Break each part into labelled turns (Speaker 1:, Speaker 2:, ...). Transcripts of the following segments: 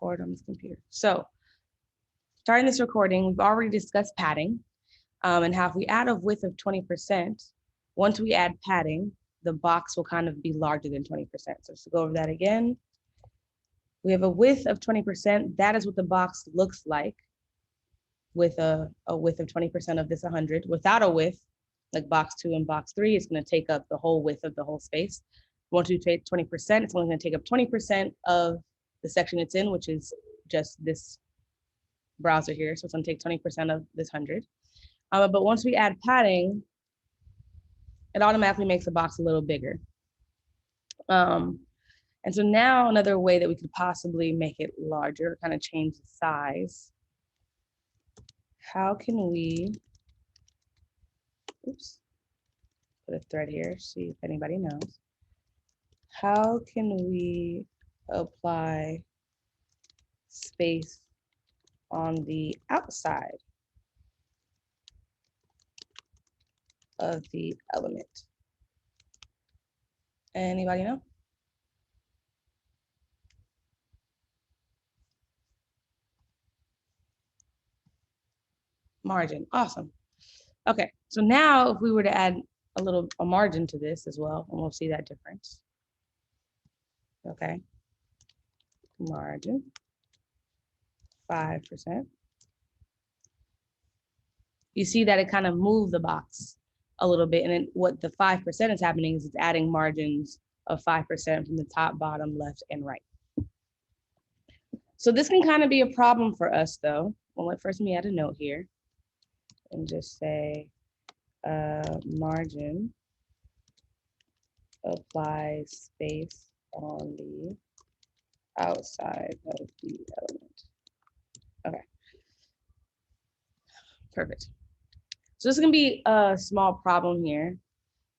Speaker 1: record on this computer. So starting this recording, we've already discussed padding and how if we add a width of 20%, once we add padding, the box will kind of be larger than 20%. So let's go over that again. We have a width of 20%. That is what the box looks like with a width of 20% of this 100. Without a width, like box 2 and box 3, it's going to take up the whole width of the whole space. Once you take 20%, it's only going to take up 20% of the section it's in, which is just this browser here. So it's going to take 20% of this 100. But once we add padding, it automatically makes the box a little bigger. And so now another way that we could possibly make it larger, kind of change the size. How can we, oops, put a thread here, see if anybody knows. How can we apply space on the outside of the element? Anybody know? Margin, awesome. Okay, so now if we were to add a margin to this as well, and we'll see that difference. Okay, margin, 5%. You see that it kind of moved the box a little bit, and then what the 5% is happening is it's adding margins of 5% from the top, bottom, left, and right. So this can kind of be a problem for us though. Well, first let me add a note here and just say margin apply space on the outside of the element. Okay, perfect. So this is gonna be a small problem here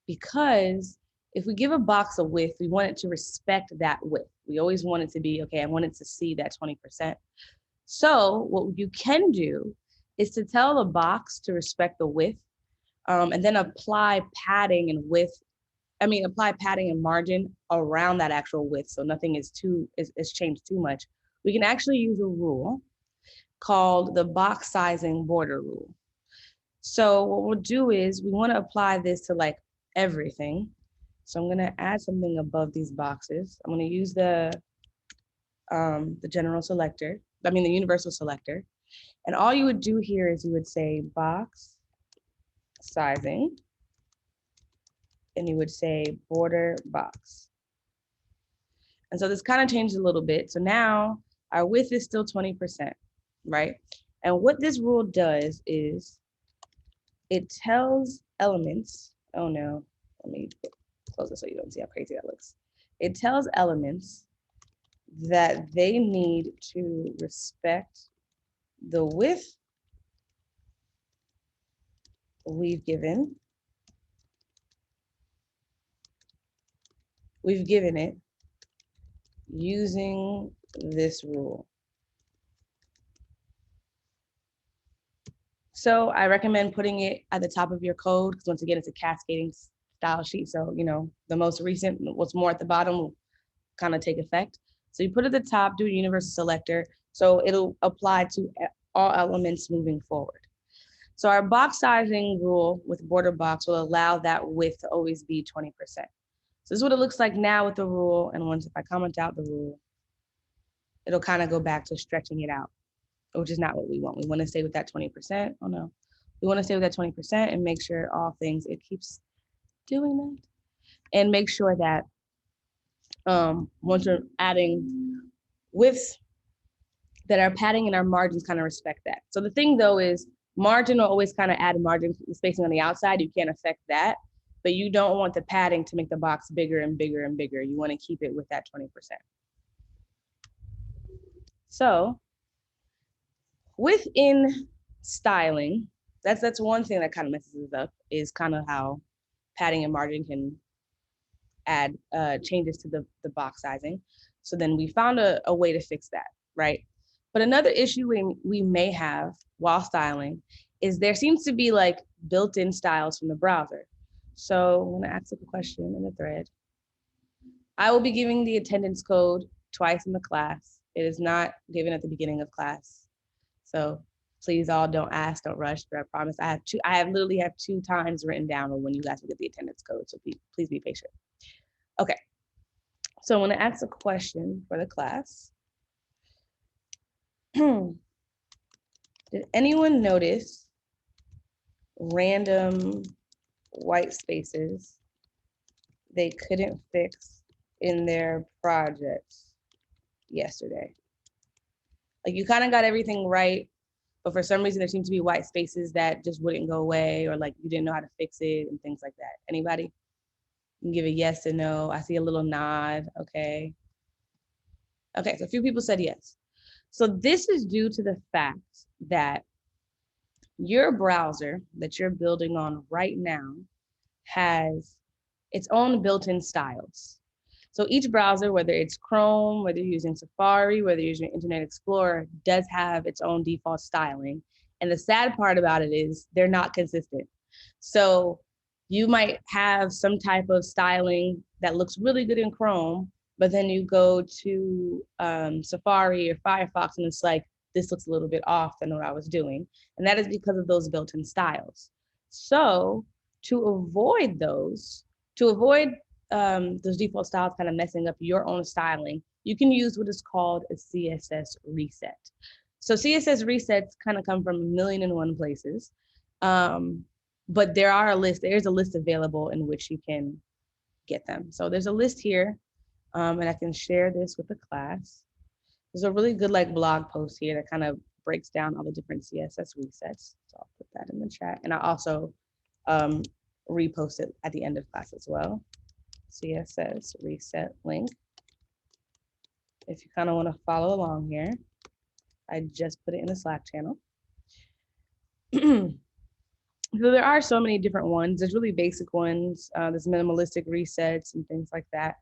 Speaker 1: because if we give a box a width, we want it to respect that width. We always want it to be, okay, I want it to see that 20%. So what you can do is to tell the box to respect the width and then apply padding and apply padding and margin around that actual width. So nothing is changed too much. We can actually use a rule called the box sizing border rule. So what we'll do is we want to apply this to like everything. So I'm going to add something above these boxes. I'm going to use the general selector, the universal selector. And all you would do here is you would say box sizing, and you would say border box. And so this kind of changed a little bit. So now our width is still 20%, right? And what this rule does is it tells elements, oh no, let me close this so you don't see how crazy that looks. It tells elements that they need to respect the width we've given it using this rule. So I recommend putting it at the top of your code because once again, it's a cascading style sheet. So, the most recent, what's more at the bottom will kind of take effect. So you put it at the top, do a universal selector. So it'll apply to all elements moving forward. So our box sizing rule with border box will allow that width to always be 20%. So this is what it looks like now with the rule. And once if I comment out the rule, it'll kind of go back to stretching it out, which is not what we want. We want to stay with that 20%. Oh no, we want to stay with that 20% and make sure all things, it keeps doing that. And make sure that once we're adding widths, that our padding and our margins kind of respect that. So the thing though is margin will always kind of add margin spacing on the outside. You can't affect that, but you don't want the padding to make the box bigger and bigger and bigger. You want to keep it with that 20%. So within styling, that's one thing that kind of messes us up, is kind of how padding and margin can add changes to the box sizing. So then we found a way to fix that, right? But another issue we may have while styling is there seems to be like built-in styles from the browser. So I'm gonna ask a question in the thread. I will be giving the attendance code twice in the class. It is not given at the beginning of class. So please all don't ask, don't rush, but I promise I literally have 2 times written down on when you guys will get the attendance code. So please be patient. Okay. So I'm going to ask a question for the class. Did anyone notice random white spaces they couldn't fix in their projects yesterday? Like you kind of got everything right, but for some reason there seems to be white spaces that just wouldn't go away, or like you didn't know how to fix it and things like that. Anybody? You can give a yes or no. I see a little nod. Okay. Okay, so a few people said yes. So this is due to the fact that your browser that you're building on right now has its own built-in styles. So each browser, whether it's Chrome, whether you're using Safari, whether you're using Internet Explorer, does have its own default styling. And the sad part about it is they're not consistent. So you might have some type of styling that looks really good in Chrome, but then you go to Safari or Firefox and it's like, this looks a little bit off than what I was doing. And that is because of those built-in styles. So to avoid those default styles kind of messing up your own styling, you can use what is called a CSS reset. So CSS resets kind of come from a million and one places. But there's a list available in which you can get them. So there's a list here, and I can share this with the class. There's a really good like blog post here that kind of breaks down all the different CSS resets. So I'll put that in the chat. And I also repost it at the end of class as well. CSS reset link. If you kind of want to follow along here, I just put it in the Slack channel. So there are so many different ones. There's really basic ones. There's minimalistic resets and things like that.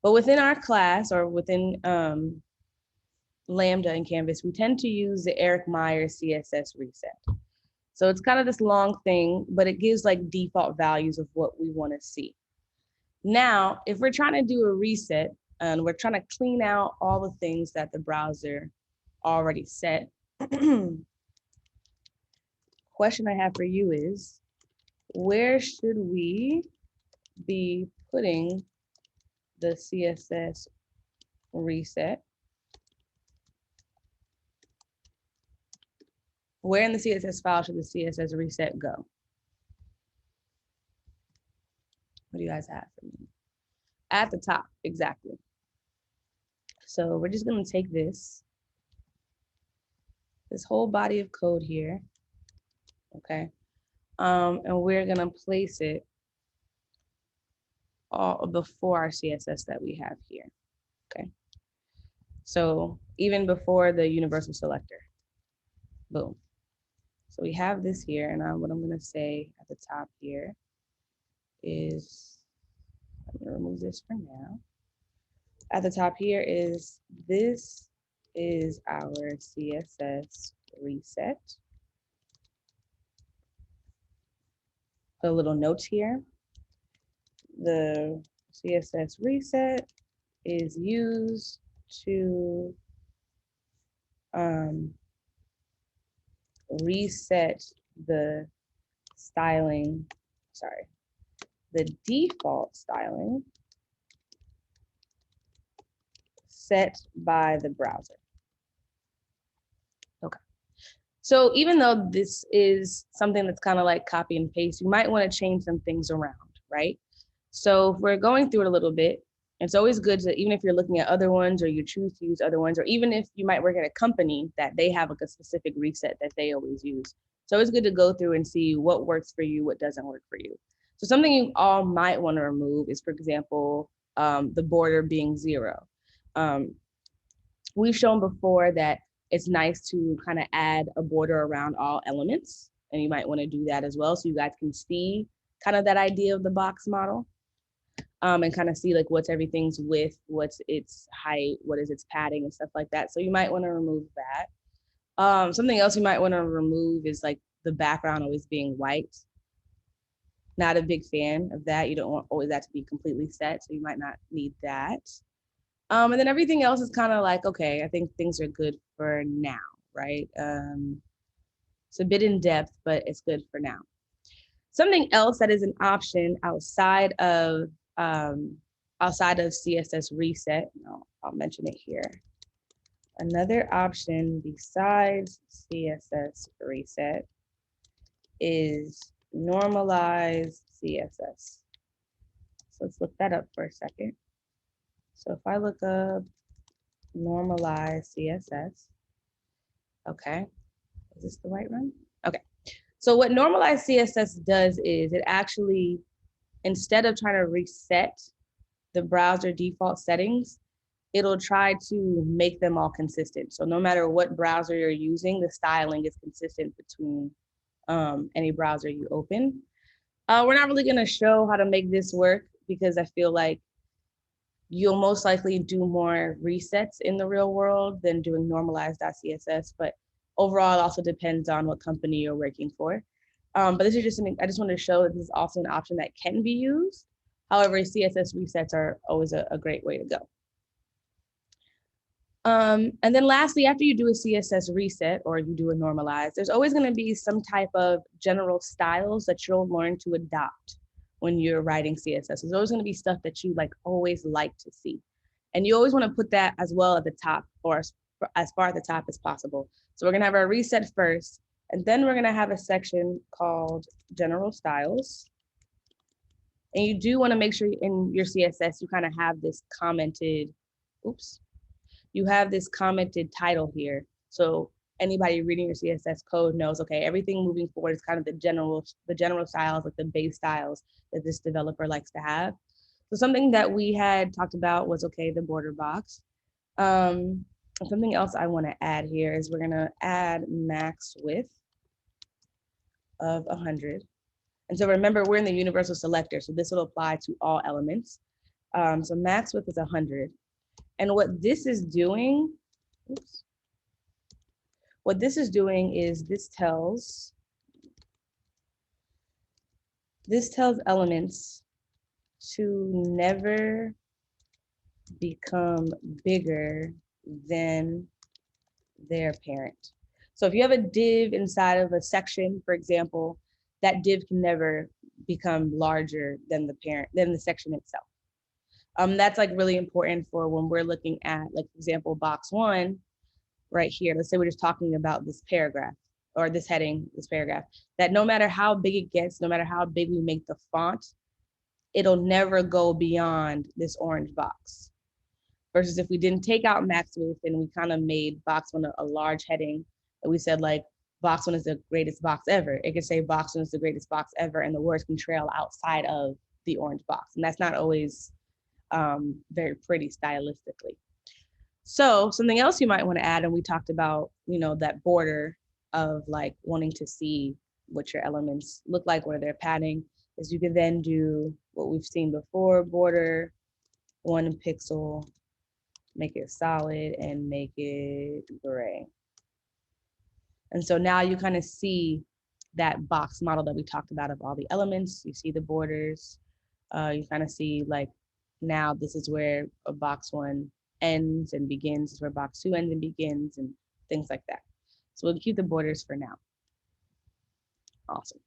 Speaker 1: But within our class or within Lambda and Canvas, we tend to use the Eric Meyer CSS reset. So it's kind of this long thing, but it gives like default values of what we want to see. Now, if we're trying to do a reset and we're trying to clean out all the things that the browser already set, question I have for you is, where should we be putting the CSS reset? Where in the CSS file should the CSS reset go? What do you guys have for me? At the top, exactly. So we're just going to take this whole body of code here, okay? And we're going to place it all before our CSS that we have here, okay? So even before the universal selector, boom. So we have this here, and what I'm going to say at the top here is, I'm going to remove this for now. At the top here is, this is our CSS reset. Put a little note here. The CSS reset is used to reset the styling, the default styling set by the browser. Okay. So even though this is something that's kind of like copy and paste, you might want to change some things around, right? So if we're going through it a little bit, it's always good to, even if you're looking at other ones or you choose to use other ones, or even if you might work at a company that they have like a specific reset that they always use. So it's good to go through and see what works for you, what doesn't work for you. So something you all might want to remove is, for example, the border being 0. We've shown before that it's nice to kind of add a border around all elements, and you might want to do that as well, so you guys can see kind of that idea of the box model, and kind of see like what's everything's width, what's its height, what is its padding and stuff like that. So you might want to remove that. Something else you might want to remove is like the background always being white. Not a big fan of that. You don't want always that to be completely set, so you might not need that. And then everything else is kind of like, okay, I think things are good for now, right? It's a bit in depth, but it's good for now. Something else that is an option outside of CSS reset, I'll mention it here. Another option besides CSS reset is normalize CSS. So let's look that up for a second. So if I look up normalize CSS, okay, is this the right one? Okay, so what normalize CSS does is it actually, instead of trying to reset the browser default settings, it'll try to make them all consistent. So no matter what browser you're using, the styling is consistent between any browser you open. We're not really gonna show how to make this work because I feel like you'll most likely do more resets in the real world than doing normalize.css, but overall it also depends on what company you're working for. But this is just something, I just wanted to show that this is also an option that can be used. However, CSS resets are always a great way to go. And then lastly, after you do a CSS reset or you do a normalize, there's always going to be some type of general styles that you'll learn to adopt when you're writing CSS. There's always going to be stuff that you always like to see. And you always want to put that as well at the top, or as far at the top as possible. So we're going to have our reset first, and then we're going to have a section called general styles. And you do want to make sure in your CSS, you kind of have this commented, you have this commented title here. So anybody reading your CSS code knows, okay, everything moving forward is kind of the general styles, like the base styles that this developer likes to have. So something that we had talked about was, okay, the border box. Something else I want to add here is we're going to add max width of 100. And so remember, we're in the universal selector, so this will apply to all elements. So max width is 100. And what this is doing, is this tells elements to never become bigger than their parent. So if you have a div inside of a section, for example, that div can never become larger than the section itself. That's really important for when we're looking at, for example, box 1 right here. Let's say we're just talking about this paragraph or this heading, this paragraph, that no matter how big it gets, no matter how big we make the font, it'll never go beyond this orange box. Versus if we didn't take out max width and we kind of made box 1 a large heading, and we said box 1 is the greatest box ever, it could say box 1 is the greatest box ever, and the words can trail outside of the orange box. And that's not always very pretty stylistically. So something else you might want to add, and we talked about, that border of wanting to see what your elements look like, what are their padding, is you can then do what we've seen before, border 1 pixel, make it solid and make it gray. And so now you kind of see that box model that we talked about of all the elements. You see the borders, you kind of see now this is where a box 1 ends and begins, this is where box 2 ends and begins, and things like that. So we'll keep the borders for now. Awesome.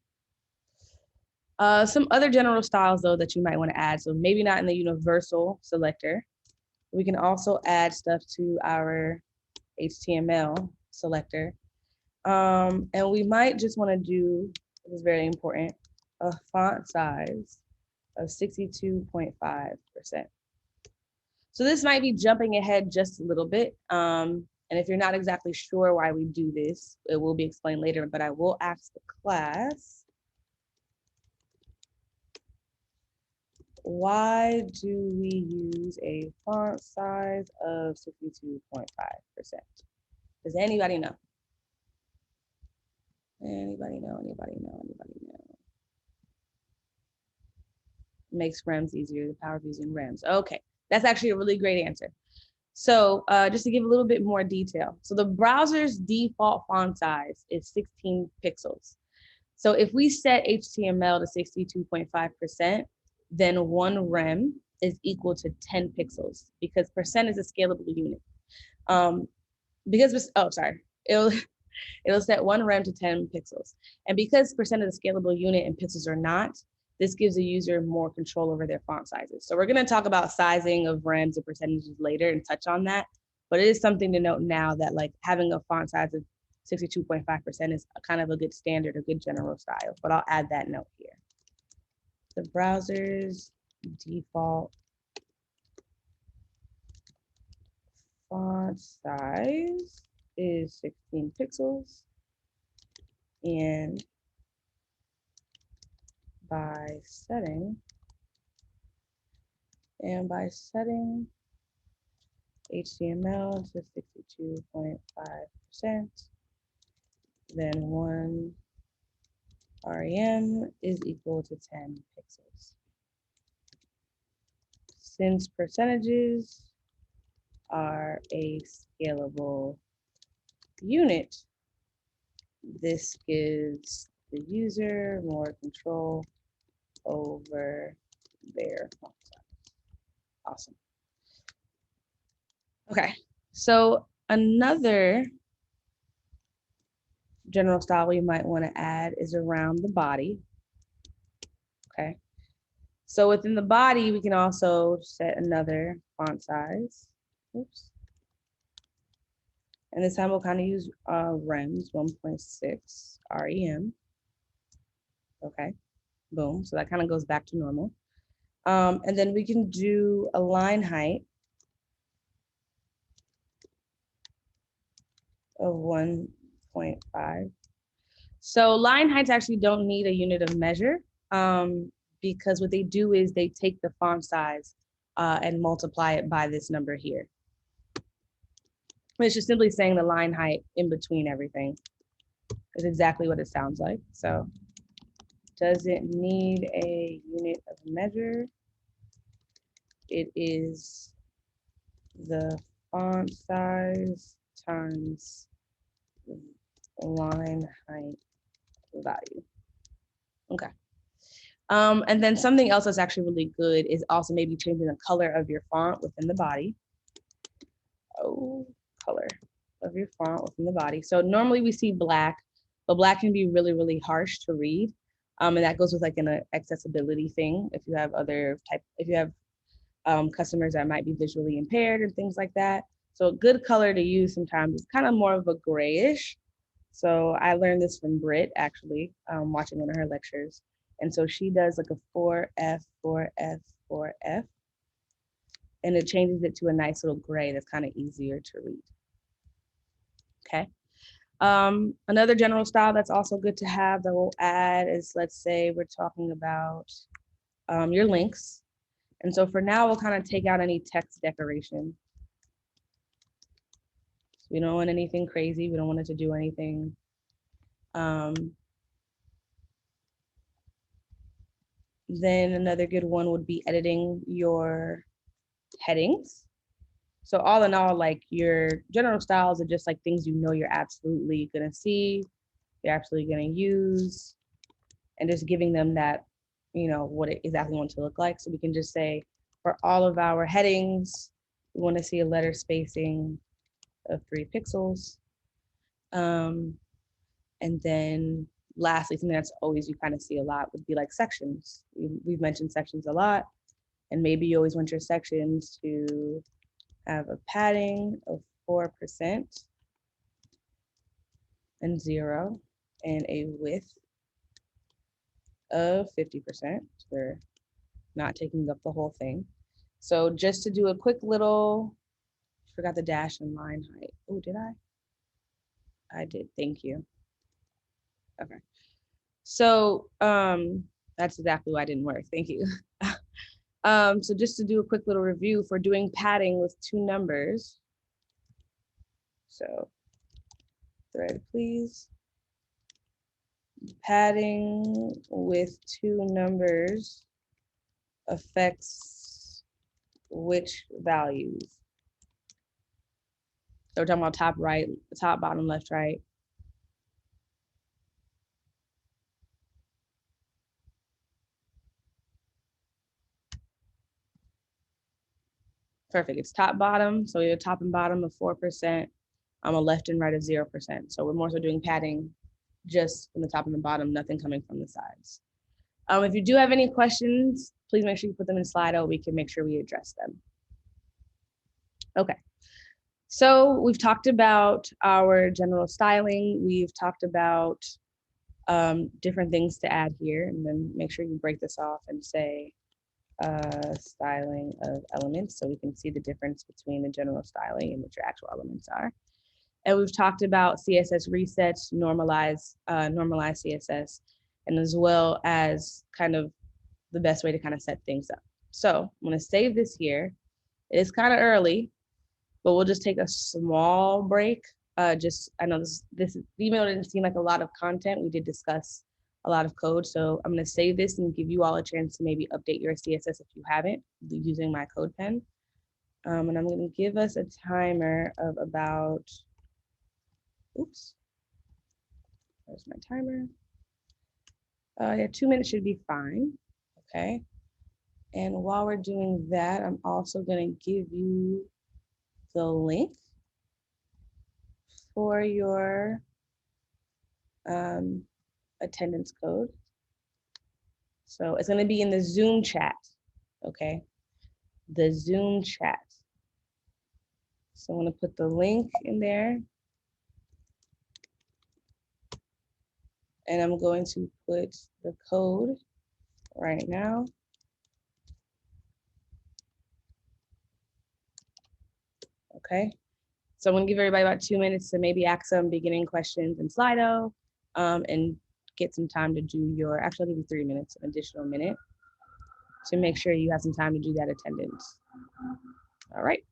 Speaker 1: Some other general styles though that you might want to add, so maybe not in the universal selector. We can also add stuff to our HTML selector. And we might just want to do, this is very important, a font size of 62.5%. So this might be jumping ahead just a little bit. And if you're not exactly sure why we do this, it will be explained later, but I will ask the class, why do we use a font size of 62.5%? Does anybody know? Anybody know? Makes rems easier, the power of using rems. Okay, that's actually a really great answer. So just to give a little bit more detail. So the browser's default font size is 16 pixels. So if we set HTML to 62.5%, then 1 rem is equal to 10 pixels because percent is a scalable unit. Um, because, oh, sorry, it'll set one rem to 10 pixels. And because percent is a scalable unit and pixels are not, this gives the user more control over their font sizes. So we're gonna talk about sizing of rems and percentages later and touch on that. But it is something to note now that like having a font size of 62.5% is kind of a good standard, a good general style, but I'll add that note here. The browser's default font size is 16 pixels, and by setting HTML to 62.5%, then one rem is equal to 10 pixels. Since percentages are a scalable unit, this gives the user more control over their font size. Awesome. Okay, so another general style we might want to add is around the body. Okay, so within the body, we can also set another font size. Oops. And this time we'll kind of use rems, 1.6 rem. Okay, boom. So that kind of goes back to normal. And then we can do a line height of 1.5. So line heights actually don't need a unit of measure because what they do is they take the font size and multiply it by this number here. It's just simply saying the line height in between everything is exactly what it sounds like. So does it need a unit of measure? It is the font size times line height value. Okay. And then something else that's actually really good is also maybe changing the color of your font within the body. Oh, color of your font within the body. So normally we see black, but black can be really, really harsh to read. And that goes with like an accessibility thing. If you have customers that might be visually impaired and things like that. So a good color to use sometimes is kind of more of a grayish. So I learned this from Britt actually, watching one of her lectures. And so she does like a 4F, 4F, 4F, and it changes it to a nice little gray that's kind of easier to read. Okay. Another general style that's also good to have that we'll add is, let's say we're talking about your links. And so for now, we'll kind of take out any text decoration. So we don't want anything crazy. We don't want it to do anything. Then another good one would be editing your headings. So all in all, like your general styles are just like things you know you're absolutely gonna see, you're absolutely gonna use, and just giving them that, you know, what it exactly want to look like. So we can just say for all of our headings, we want to see a letter spacing of 3 pixels. And then lastly, something that's always you kind of see a lot would be like sections. We've mentioned sections a lot, and maybe you always want your sections to have a padding of 4% and 0 and a width of 50%. So we're not taking up the whole thing. So just to do a quick little, forgot the dash and line height. Oh, did I? I did, thank you. Okay. So that's exactly why it didn't work, thank you. So just to do a quick little review for doing padding with 2 numbers. So thread, please. Padding with 2 numbers affects which values? So we're talking about top, right, top, bottom, left, right. Perfect. It's top bottom. So we have a top and bottom of 4%. A left and right of 0%. So we're more so doing padding just from the top and the bottom, nothing coming from the sides. If you do have any questions, please make sure you put them in Slido. We can make sure we address them. Okay. So we've talked about our general styling. We've talked about different things to add here, and then make sure you break this off and say styling of elements so we can see the difference between the general styling and what your actual elements are. And we've talked about CSS resets, normalize CSS, and as well as kind of the best way to kind of set things up. So I'm going to save this here. It's kind of early, but we'll just take a small break. I know this even though it didn't seem like a lot of content, we did discuss a lot of code. So I'm going to save this and give you all a chance to maybe update your CSS if you haven't using my code pen. And I'm going to give us a timer of about, oops, there's my timer. Yeah, 2 minutes should be fine. Okay. And while we're doing that, I'm also going to give you the link for your attendance code. So it's going to be in the Zoom chat. Okay. The Zoom chat. So I'm going to put the link in there. And I'm going to put the code right now. Okay. So I'm going to give everybody about 2 minutes to maybe ask some beginning questions in Slido and get some time to do your, actually I'll give you 3 minutes, an additional minute to make sure you have some time to do that attendance. All right.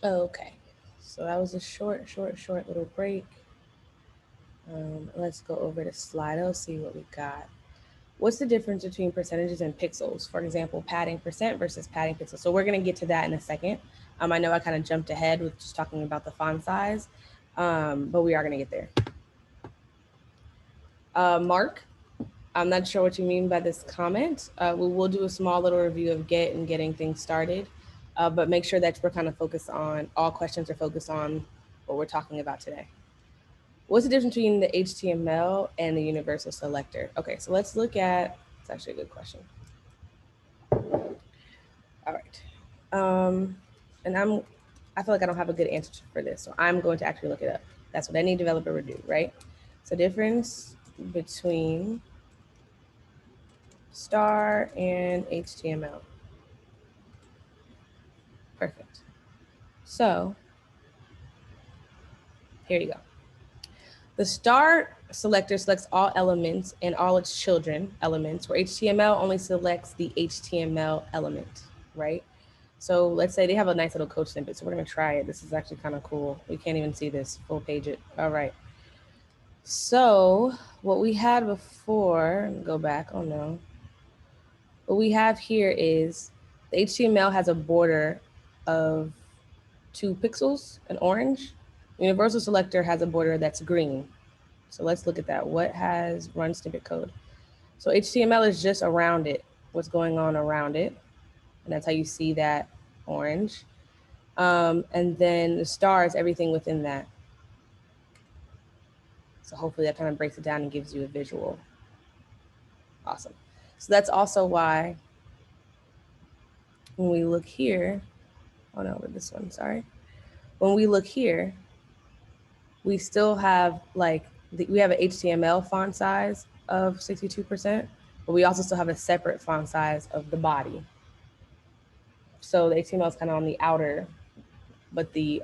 Speaker 1: Okay. So that was a short little break. Let's go over to Slido, see what we got. What's the difference between percentages and pixels? For example, padding percent versus padding pixels. So we're going to get to that in a second. I know I kind of jumped ahead with just talking about the font size, but we are going to get there. Mark, I'm not sure what you mean by this comment. We will do a small little review of Git and getting things started, but make sure that we're kind of focused on, all questions are focused on what we're talking about today. What's the difference between the HTML and the universal selector? Okay, so let's look at, it's actually a good question. All right. And I feel like I don't have a good answer for this, so I'm going to actually look it up. That's what any developer would do, right? So difference between star and HTML. Perfect. So here you go. The star selector selects all elements and all its children elements, where HTML only selects the HTML element, right? So let's say they have a nice little code snippet. So we're gonna try it. This is actually kind of cool. We can't even see this, full page it. All right. So what we had before, go back, oh no. What we have here is the HTML has a border of 2 pixels, an orange. Universal selector has a border that's green. So let's look at that. What has run snippet code? So HTML is just around it, what's going on around it. And that's how you see that orange. And then the star is everything within that. So hopefully that kind of breaks it down and gives you a visual. Awesome. So that's also why when we look here, oh no, this one, sorry. When we look here, we still have like, we have an HTML font size of 62%, but we also still have a separate font size of the body. So the HTML is kind of on the outer, but the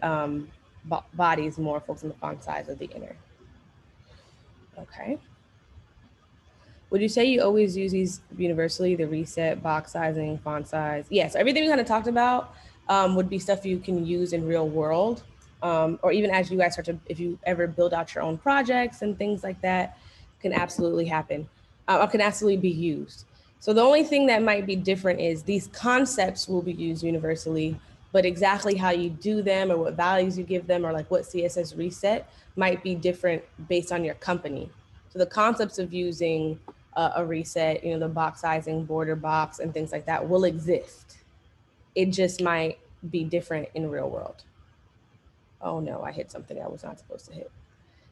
Speaker 1: body is more focused on the font size of the inner. Okay. Would you say you always use these universally, the reset, box sizing, font size? Yes, everything we kind of talked about would be stuff you can use in real world. Or even as you guys start to, if you ever build out your own projects and things like that, can absolutely happen, or can absolutely be used. So the only thing that might be different is these concepts will be used universally, but exactly how you do them or what values you give them or like what CSS reset might be different based on your company. So the concepts of using a reset, you know, the box sizing, border box, and things like that will exist. It just might be different in real world. Oh no, I hit something I was not supposed to hit.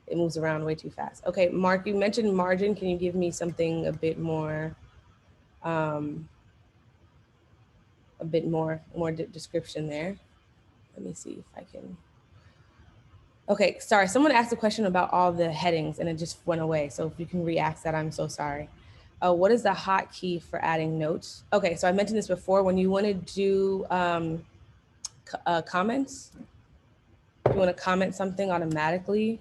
Speaker 1: It moves around way too fast. Okay, Mark, you mentioned margin. Can you give me something a bit more description there? Let me see if I can. Okay, sorry, someone asked a question about all the headings and it just went away. So if you can re-ask that, I'm so sorry. What is the hotkey for adding notes? Okay, so I mentioned this before. When you want to do comments, if you want to comment something automatically,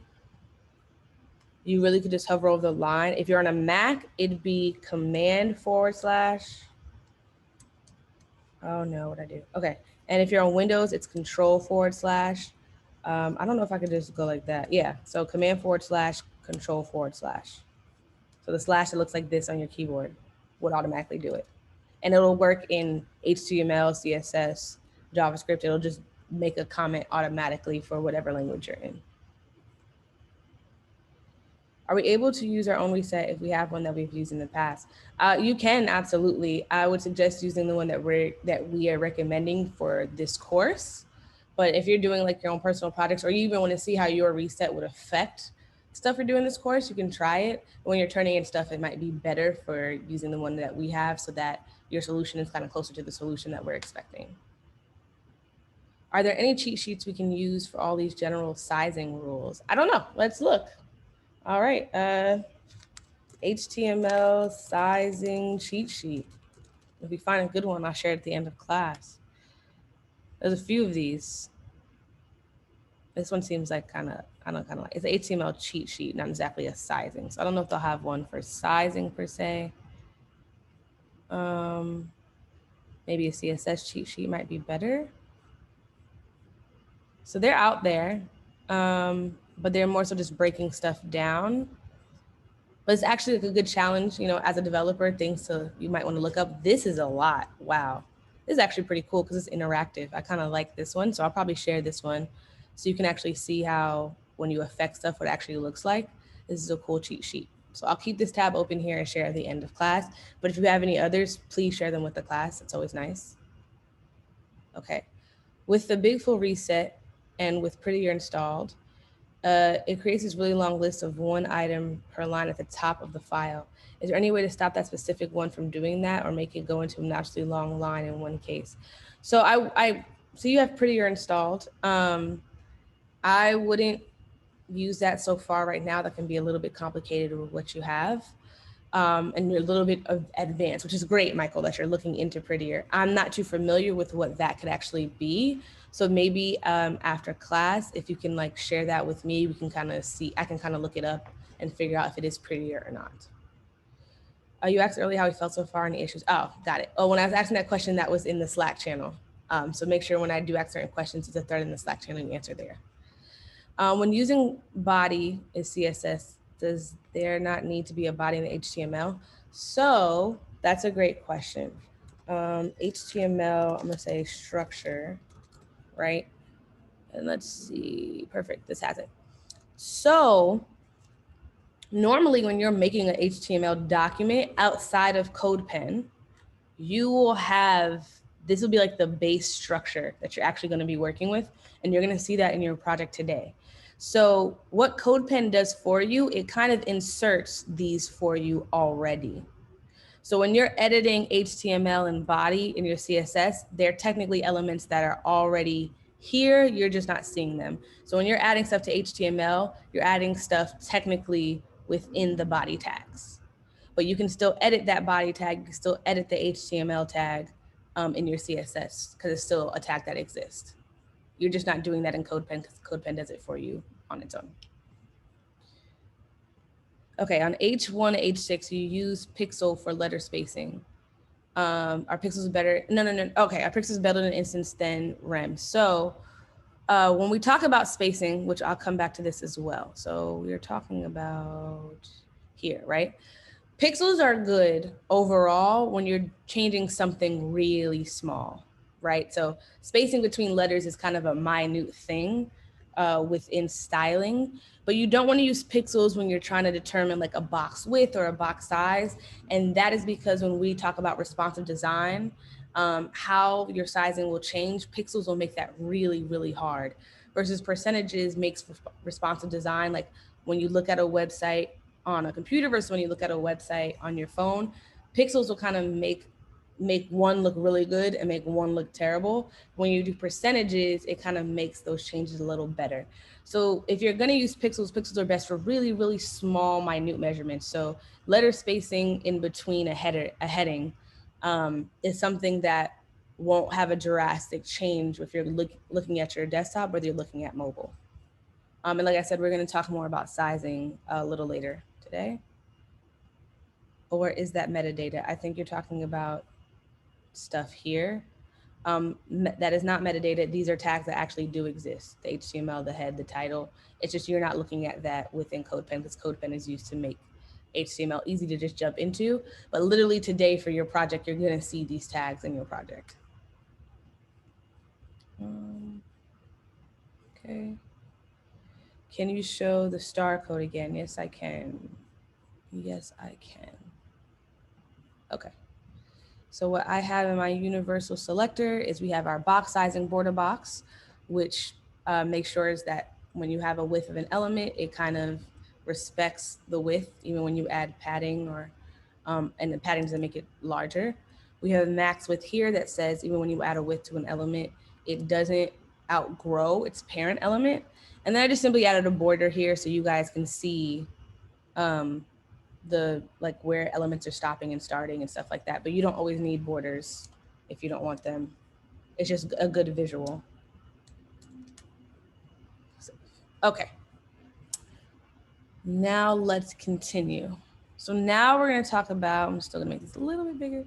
Speaker 1: you really could just hover over the line. If you're on a Mac, it'd be command / oh no, what'd I do? Okay, and if you're on Windows, it's control / I don't know if I could just go like that. Yeah, so command / control / So the slash that looks like this on your keyboard would automatically do it. And it'll work in HTML, CSS, JavaScript. It'll just make a comment automatically for whatever language you're in. Are we able to use our own reset if we have one that we've used in the past? You can, absolutely. I would suggest using the one that we are recommending for this course. But if you're doing like your own personal projects, or you even want to see how your reset would affect stuff you're doing this course, you can try it. When you're turning in stuff, it might be better for using the one that we have so that your solution is kind of closer to the solution that we're expecting. Are there any cheat sheets we can use for all these general sizing rules? I don't know. Let's look. All right. HTML sizing cheat sheet. If we find a good one, I'll share it at the end of class. There's a few of these. This one seems like kind of like, it's an HTML cheat sheet, not exactly a sizing. So I don't know if they'll have one for sizing per se. Maybe a CSS cheat sheet might be better. So they're out there. but they're more so just breaking stuff down. But it's actually like a good challenge, you know, as a developer, things to you might want to look up. This is a lot. Wow. This is actually pretty cool because it's interactive. I kind of like this one. So I'll probably share this one so you can actually see how when you affect stuff, what it actually looks like. This is a cool cheat sheet. So I'll keep this tab open here and share at the end of class. But if you have any others, please share them with the class. It's always nice. Okay. With the Big Full Reset and with Prettier installed, it creates this really long list of one item per line at the top of the file. Is there any way to stop that specific one from doing that or make it go into a naturally long line in one case? So so you have Prettier installed. I wouldn't use that so far right now. That can be a little bit complicated with what you have. And you're a little bit of advanced, which is great, Michael, that you're looking into Prettier. I'm not too familiar with what that could actually be. So maybe after class, if you can like share that with me, we can kind of see, I can kind of look it up and figure out if it is Prettier or not. You asked earlier how we felt so far and the issues. Oh, got it. Oh, when I was asking that question, that was in the Slack channel. So make sure when I do ask certain questions, it's a thread in the Slack channel, you answer there. When using body is CSS, does there not need to be a body in the HTML? So that's a great question. HTML, I'm gonna say structure, right? And let's see, perfect, this has it. So normally when you're making an HTML document outside of CodePen, you will have, this will be like the base structure that you're actually gonna be working with, and you're gonna see that in your project today. So what CodePen does for you, it kind of inserts these for you already. So when you're editing HTML and body in your CSS, they're technically elements that are already here, you're just not seeing them. So when you're adding stuff to HTML, you're adding stuff technically within the body tags. But you can still edit that body tag, you can still edit the HTML tag in your CSS because it's still a tag that exists. You're just not doing that in CodePen because CodePen does it for you on its own. Okay, on H1 to H6, you use pixel for letter spacing. Are pixels better? No. Okay, are pixels better than instance than rem? So when we talk about spacing, which I'll come back to this as well. So we're talking about here, right? Pixels are good overall when you're changing something really small, right? So spacing between letters is kind of a minute thing within styling, but you don't want to use pixels when you're trying to determine like a box width or a box size. And that is because when we talk about responsive design, how your sizing will change, pixels will make that really, really hard versus percentages makes responsive design. Like when you look at a website on a computer versus when you look at a website on your phone, pixels will kind of make one look really good and make one look terrible. When you do percentages, it kind of makes those changes a little better. So if you're going to use pixels, pixels are best for really, really small, minute measurements. So letter spacing in between a heading is something that won't have a drastic change if you're looking at your desktop or you're looking at mobile. And like I said, we're going to talk more about sizing a little later today. Or is that metadata? I think you're talking about stuff here. That is not metadata. These are tags that actually do exist. The HTML, the head, the title. It's just you're not looking at that within CodePen because CodePen is used to make HTML easy to just jump into. But literally today for your project, you're going to see these tags in your project. Okay. Can you show the star code again? Yes, I can. Yes, I can. Okay. So what I have in my universal selector is we have our box sizing border box, which makes sure is that when you have a width of an element, it kind of respects the width, even when you add padding or, and the padding doesn't make it larger. We have max width here that says even when you add a width to an element, it doesn't outgrow its parent element. And then I just simply added a border here so you guys can see the like where elements are stopping and starting and stuff like that, but you don't always need borders if you don't want them. It's just a good visual. Okay, now let's continue. So now we're going to talk about, I'm still gonna make this a little bit bigger.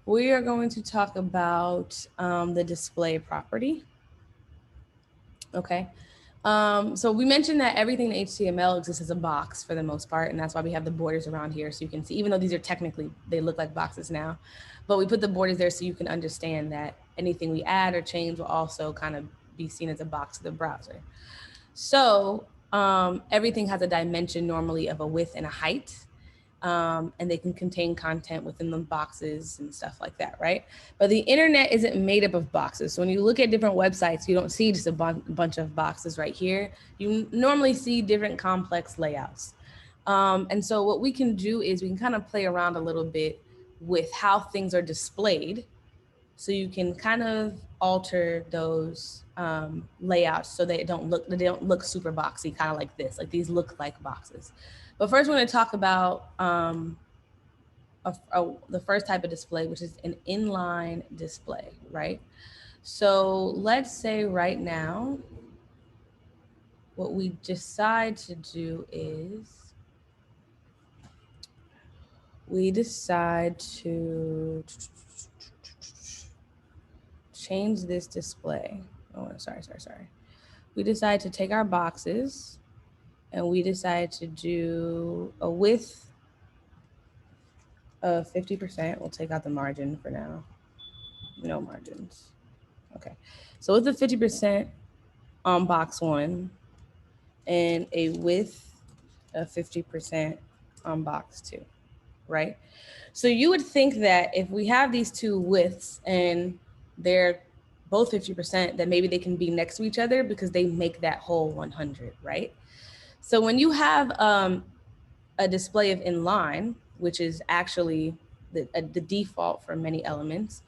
Speaker 1: We are going to talk about the display property. Okay, So we mentioned that everything in HTML exists as a box for the most part, and that's why we have the borders around here so you can see, even though these are technically, they look like boxes now, but we put the borders there so you can understand that anything we add or change will also kind of be seen as a box to the browser. So everything has a dimension normally of a width and a height. And they can contain content within the boxes and stuff like that, right? But the internet isn't made up of boxes. So when you look at different websites, you don't see just a bunch of boxes right here. You normally see different complex layouts. And so what we can do is we can kind of play around a little bit with how things are displayed. So you can kind of alter those layouts so they don't look super boxy, kind of like this. Like these look like boxes. But first, we're going to talk about the first type of display, which is an inline display, right? So let's say right now, what we decide to do is we decide to change this display. Oh, sorry. We decide to take our boxes and we decide to do a width of 50%. We'll take out the margin for now. No margins. Okay. So with the 50% on box one and a width of 50% on box two, right? So you would think that if we have these two widths and they're both 50%, that maybe they can be next to each other because they make that whole 100, right? So when you have a display of inline, which is actually the default for many elements,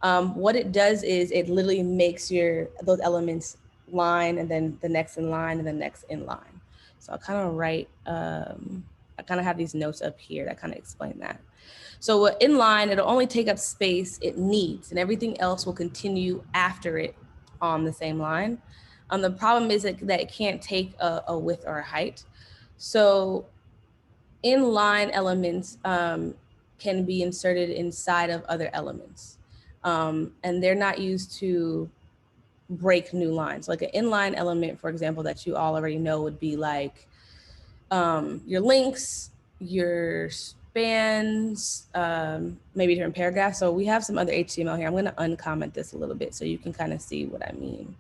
Speaker 1: what it does is it literally makes those elements line and then the next in line and the next in line. So I'll kind of write, I kind of have these notes up here that kind of explain that. So inline, it'll only take up space it needs and everything else will continue after it on the same line. The problem is that it can't take a width or a height. So inline elements can be inserted inside of other elements. And they're not used to break new lines. Like an inline element, for example, that you all already know would be like your links, your spans, maybe different paragraphs. So we have some other HTML here. I'm going to uncomment this a little bit so you can kind of see what I mean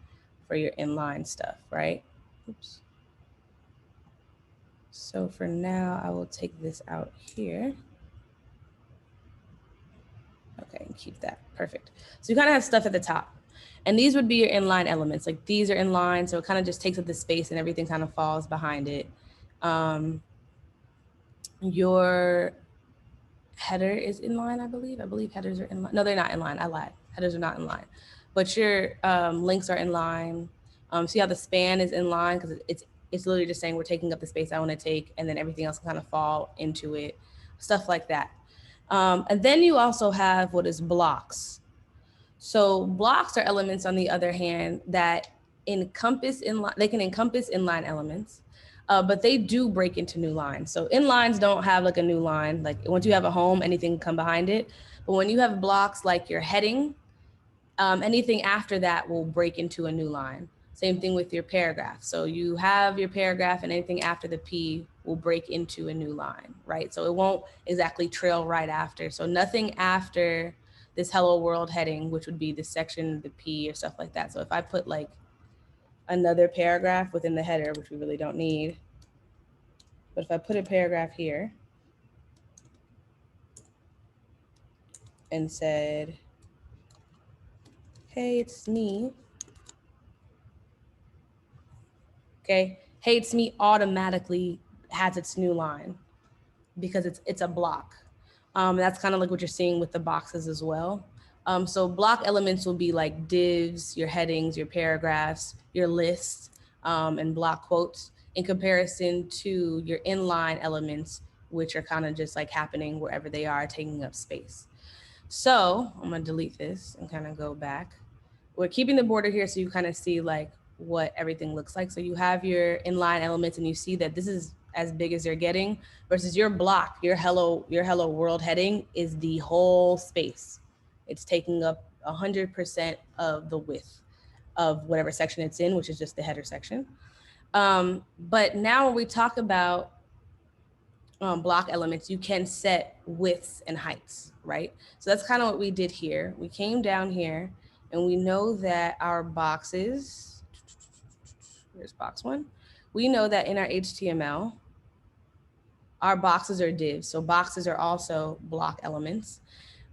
Speaker 1: for your inline stuff, right? Oops. So for now, I will take this out here. Okay, and keep that, perfect. So you kind of have stuff at the top. And these would be your inline elements. Like these are inline, so it kind of just takes up the space and everything kind of falls behind it. Your header is inline, I believe. I believe headers are inline. No, they're not inline, I lied. Headers are not inline. But your links are inline. See how the span is inline because it's literally just saying we're taking up the space I want to take and then everything else can kind of fall into it, stuff like that. And then you also have what is blocks. So blocks are elements, on the other hand, that encompass inline. They can encompass inline elements, but they do break into new lines. So inlines don't have like a new line. Like once you have a home, anything can come behind it. But when you have blocks like your heading, anything after that will break into a new line. Same thing with your paragraph. So you have your paragraph and anything after the P will break into a new line, right? So it won't exactly trail right after. So nothing after this hello world heading, which would be the section, the P or stuff like that. So if I put like another paragraph within the header, which we really don't need, but if I put a paragraph here and said, hey, it's me. Okay, hey, it's me automatically has its new line because it's a block. That's kind of like what you're seeing with the boxes as well. So block elements will be like divs, your headings, your paragraphs, your lists, and block quotes in comparison to your inline elements, which are kind of just like happening wherever they are, taking up space. So I'm gonna delete this and kind of go back. We're keeping the border here so you kind of see like what everything looks like. So you have your inline elements and you see that this is as big as they're getting versus your block, your hello world heading is the whole space. It's taking up 100% of the width of whatever section it's in, which is just the header section. But now when we talk about block elements, you can set widths and heights, right? So that's kind of what we did here. We came down here and we know that our boxes, here's box one. We know that in our HTML, our boxes are divs. So boxes are also block elements.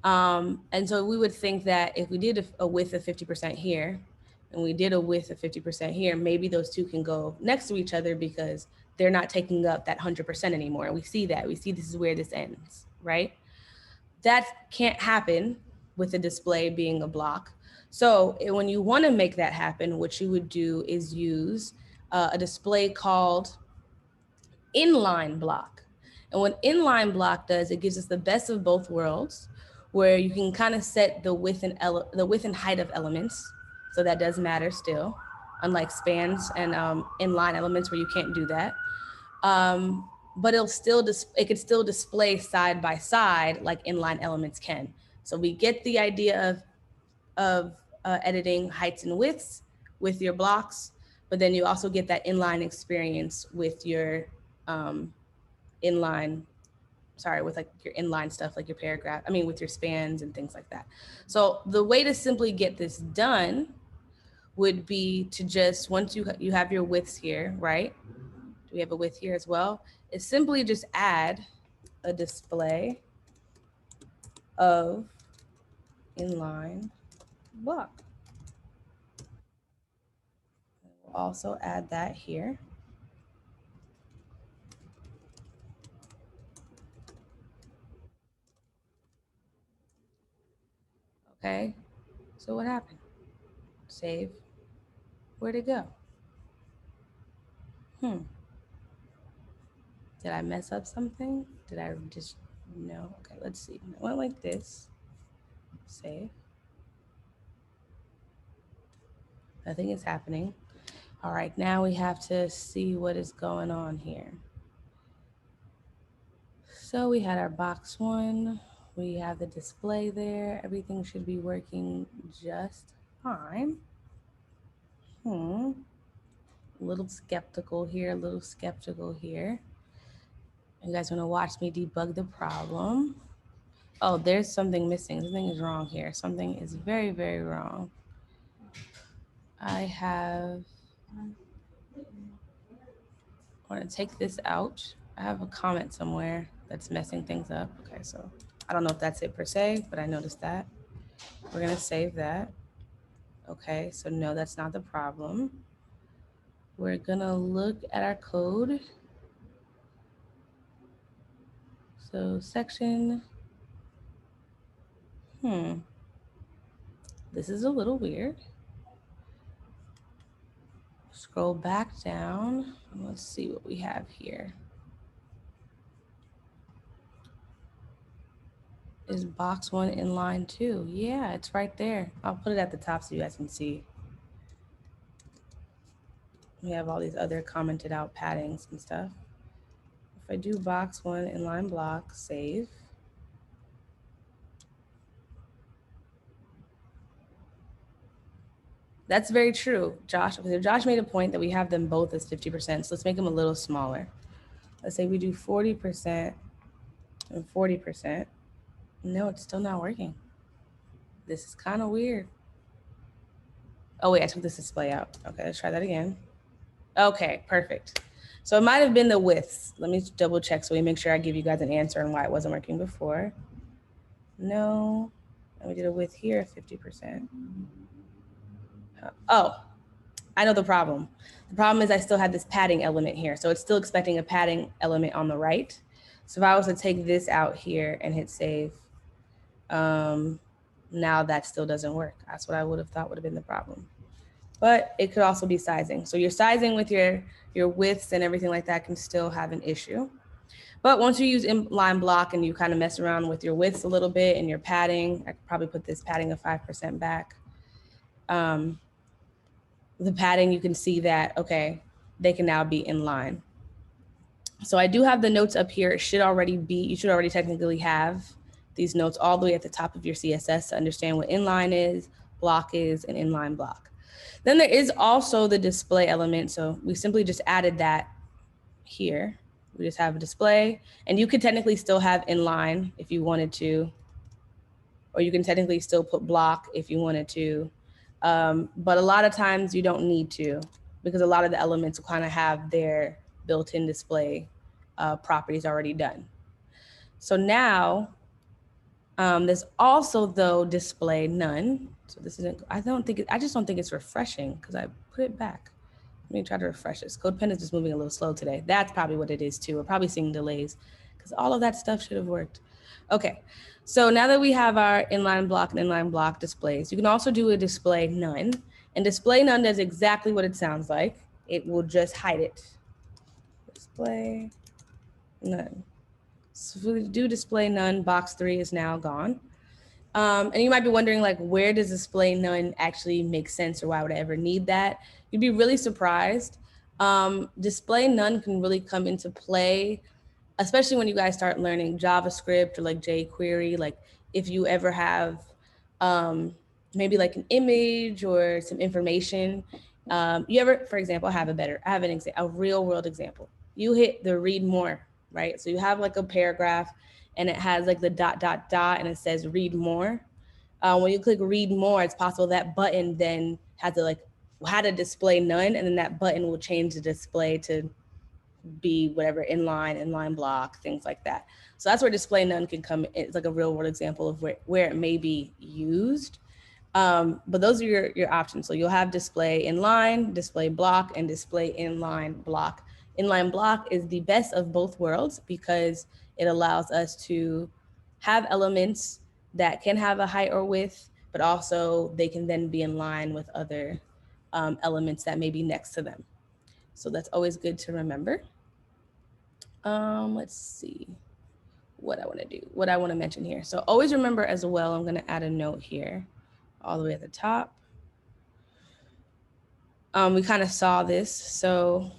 Speaker 1: And so we would think that if we did a width of 50% here, and we did a width of 50% here, maybe those two can go next to each other because they're not taking up that 100% anymore. And we see that. We see this is where this ends, right? That can't happen with a display being a block. So when you want to make that happen, what you would do is use a display called inline block. And what inline block does, it gives us the best of both worlds, where you can kind of set the width and height of elements. So that does matter still, unlike spans and inline elements where you can't do that. But it could still display side by side like inline elements can. So we get the idea of editing heights and widths with your blocks, but then you also get that inline experience with your with like your inline stuff, like your paragraph, with your spans and things like that. So the way to simply get this done would be to just, once you have your widths here, right? Do we have a width here as well? Is simply just add a display of inline block. We'll also add that here. Okay, so what happened? Save. Where'd it go? Did I mess up something? Did I just, no? Okay, let's see. I went like this. Save. Nothing is happening. All right, now we have to see what is going on here. So we had our box one. We have the display there. Everything should be working just fine. A little skeptical here, a little skeptical here. You guys want to watch me debug the problem. Oh, there's something missing. Something is wrong here. Something is very, very wrong. I want to take this out. I have a comment somewhere that's messing things up. Okay, so I don't know if that's it per se, but I noticed that. We're going to save that. Okay, so no, that's not the problem. We're going to look at our code. So section, this is a little weird. Scroll back down. Let's see what we have here. Is box one in line two? Yeah, it's right there. I'll put it at the top so you guys can see. We have all these other commented out paddings and stuff. If I do box one inline block, save. That's very true, Josh. Josh made a point that we have them both as 50%, so let's make them a little smaller. Let's say we do 40% and 40%. No, it's still not working. This is kind of weird. Oh wait, I took this display out. Okay, let's try that again. Okay, perfect. So it might have been the widths. Let me double check so we make sure I give you guys an answer on why it wasn't working before. No, and we did a width here of 50%. Oh, I know the problem. The problem is I still had this padding element here. So it's still expecting a padding element on the right. So if I was to take this out here and hit save, now that still doesn't work. That's what I would have thought would have been the problem. But it could also be sizing. So your sizing with your widths and everything like that can still have an issue. But once you use inline block and you kind of mess around with your widths a little bit and your padding, I could probably put this padding of 5% back. The padding, you can see that, okay, they can now be in line. So I do have the notes up here. It should already be, you should already technically have these notes all the way at the top of your CSS to understand what inline is, block is, and inline block. Then there is also the display element. So we simply just added that here. We just have a display, and you could technically still have inline if you wanted to, or you can technically still put block if you wanted to. But a lot of times you don't need to, because a lot of the elements will kind of have their built-in display properties already done. So now there's also though display none. So this isn't, I just don't think it's refreshing because I put it back. Let me try to refresh this. CodePen is just moving a little slow today. That's probably what it is too. We're probably seeing delays because all of that stuff should have worked. Okay, so now that we have our inline block and inline block displays, you can also do a display none. And display none does exactly what it sounds like. It will just hide it. Display none. So if we do display none, box 3 is now gone. And you might be wondering, like, where does display none actually make sense, or why would I ever need that? You'd be really surprised. Display none can really come into play, especially when you guys start learning JavaScript or like jQuery. Like, if you ever have maybe like an image or some information, you ever, for example, I have a real world example. You hit the read more, right? So you have like a paragraph and it has like the dot, dot, dot, and it says read more. When you click read more, it's possible that button then had to display none, and then that button will change the display to be whatever, inline block, things like that. So that's where display none can come. It's like a real world example of where it may be used. But those are your options. So you'll have display inline, display block, and display inline block. Inline block is the best of both worlds because it allows us to have elements that can have a height or width, but also they can then be in line with other elements that may be next to them. So that's always good to remember. Let's see what I want to do, what I want to mention here. So always remember as well, I'm going to add a note here all the way at the top. We kind of saw this, so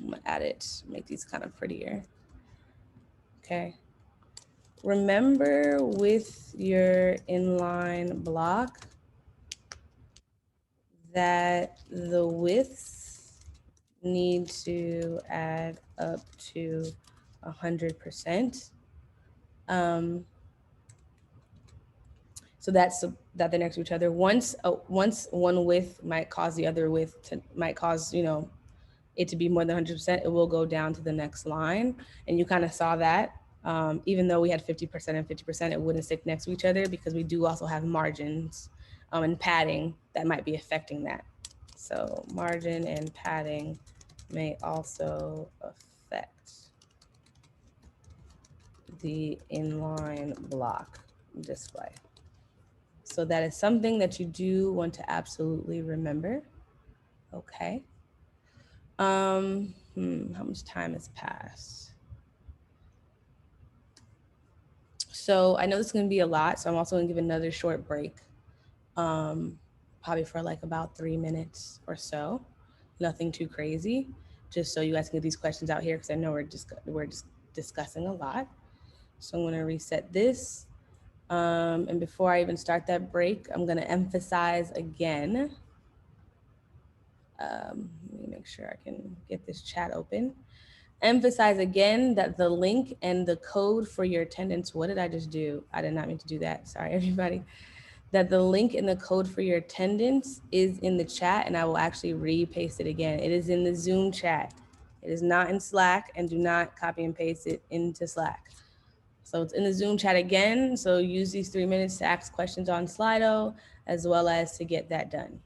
Speaker 1: I'm gonna add it, make these kind of prettier. Okay. Remember with your inline block that the widths need to add up to 100%. So that they're next to each other. Once one width might cause the other width to might cause it to be more than 100%, it will go down to the next line. And you kind of saw that. Even though we had 50% and 50%, it wouldn't stick next to each other because we do also have margins and padding that might be affecting that. So margin and padding may also affect the inline block display. So that is something that you do want to absolutely remember. Okay. How much time has passed? So I know this is going to be a lot, so I'm also going to give another short break, probably for like about 3 minutes or so. Nothing too crazy, just so you guys can get these questions out here because I know we're just discussing a lot. So I'm going to reset this. And before I even start that break, I'm going to emphasize again. Let me make sure I can get this chat open. Emphasize again that the link and the code for your attendance, what did I just do? I did not mean to do that. Sorry, everybody. That the link and the code for your attendance is in the chat, and I will actually re-paste it again. It is in the Zoom chat. It is not in Slack, and do not copy and paste it into Slack. So it's in the Zoom chat again. So use these 3 minutes to ask questions on Slido, as well as to get that done.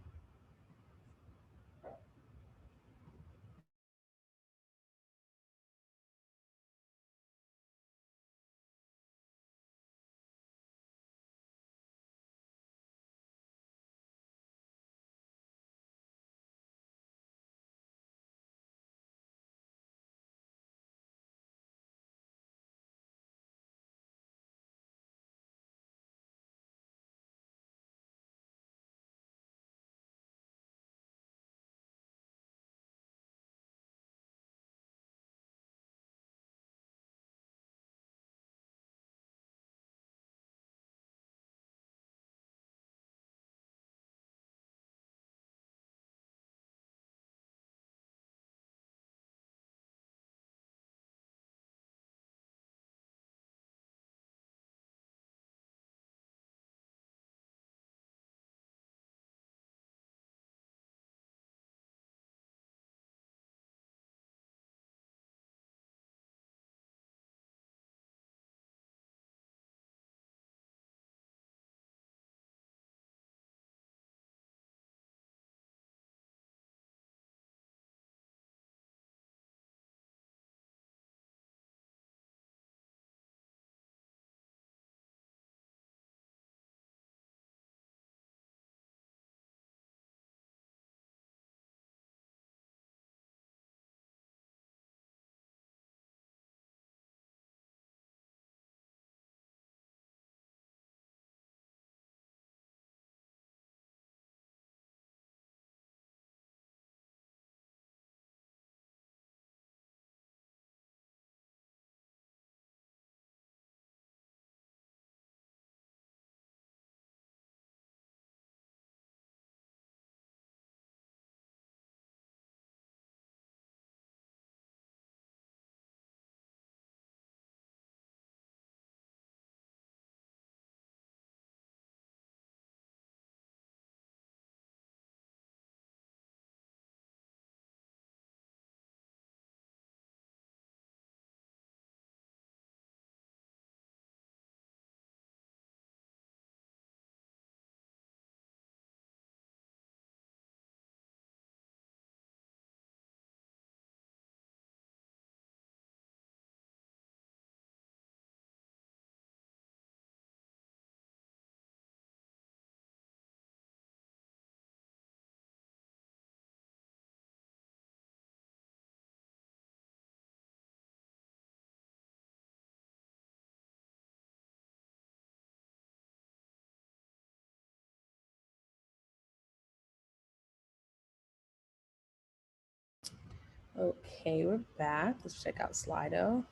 Speaker 1: Okay, we're back. Let's check out Slido.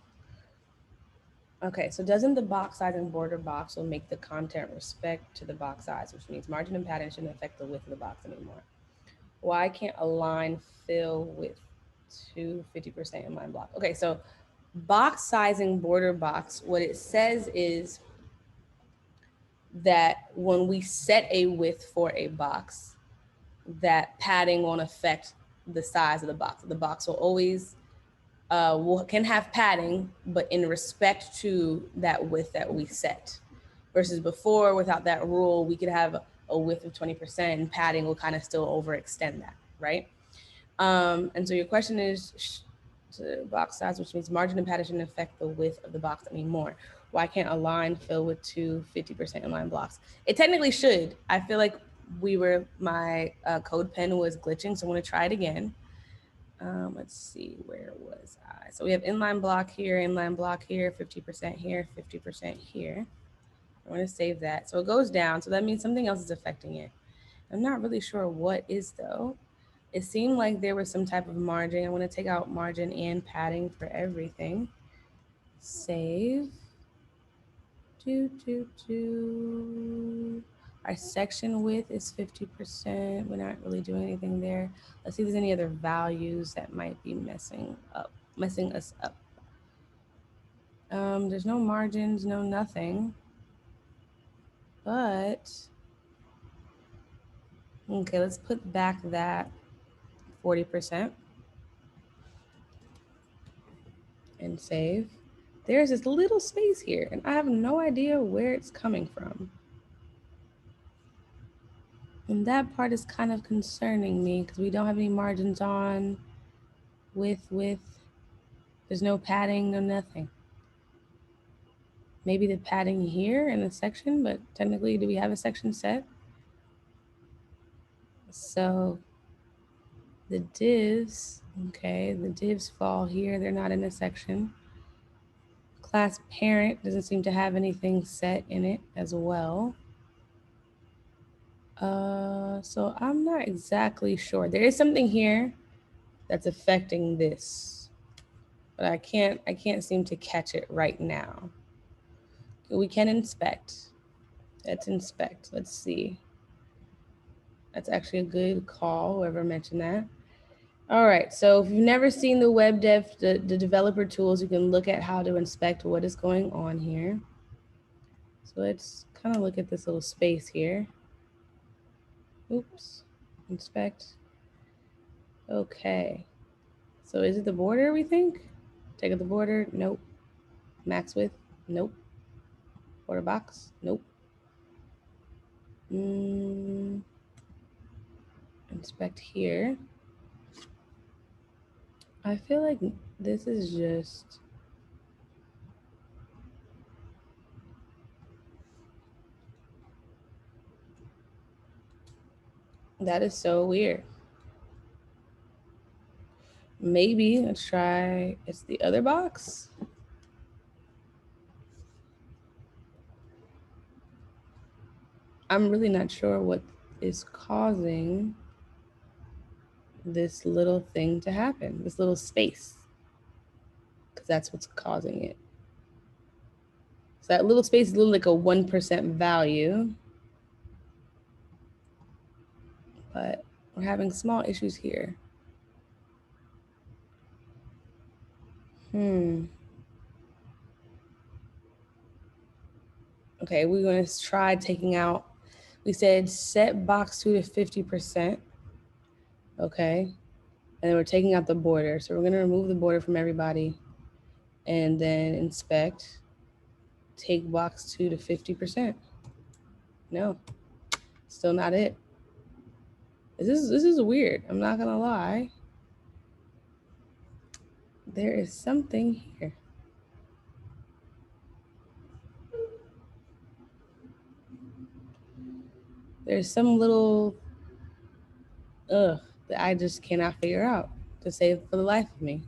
Speaker 1: Okay, so doesn't the box size and border box will make the content respect to the box size, which means margin and padding shouldn't affect the width of the box anymore. Why can't align fill width to 50% inline block? Okay, so box sizing border box, what it says is that when we set a width for a box, that padding won't affect the size of the box. The box will always can have padding, but in respect to that width that we set. Versus before, without that rule, we could have a width of 20% and padding will kind of still overextend that, right? And so your question is box size, which means margin and padding shouldn't affect the width of the box anymore. Why can't a line fill with two 50% inline blocks? It technically should. I feel like my code pen was glitching, so I'm gonna try it again. Let's see, where was I? So we have inline block here, 50% here, 50% here. I want to save that. So it goes down. So that means something else is affecting it. I'm not really sure what is though. It seemed like there was some type of margin. I want to take out margin and padding for everything. Save. Our section width is 50%. We're not really doing anything there. Let's see if there's any other values that might be messing us up. There's no margins, no nothing. But okay, let's put back that 40% and save. There's this little space here, and I have no idea where it's coming from. And that part is kind of concerning me because we don't have any margins on with. There's no padding, no nothing. Maybe the padding here in the section, but technically, do we have a section set? So the divs, okay, the divs fall here. They're not in a section. Class parent doesn't seem to have anything set in it as well. So I'm not exactly sure. There is something here that's affecting this, but I can't seem to catch it right now. We can inspect. Let's inspect. Let's see. That's actually a good call, whoever mentioned that. All right, so if you've never seen the web dev, the developer tools, you can look at how to inspect what is going on here. So let's kind of look at this little space here. Oops, inspect. Okay, so is it the border we think? Take out the border, nope. Max width, nope. Border box, nope. Inspect here. I feel like this is just, that is so weird. Maybe, let's try, it's the other box. I'm really not sure what is causing this little thing to happen, this little space, because that's what's causing it. So that little space is a little like a 1% value, but we're having small issues here. Okay, we're going to try taking out, we said set box 2 to 50%. Okay, and then we're taking out the border. So we're going to remove the border from everybody and then inspect, take box 2 to 50%. No, still not it. This is weird. I'm not going to lie. There is something here. There's some little that I just cannot figure out to save for the life of me.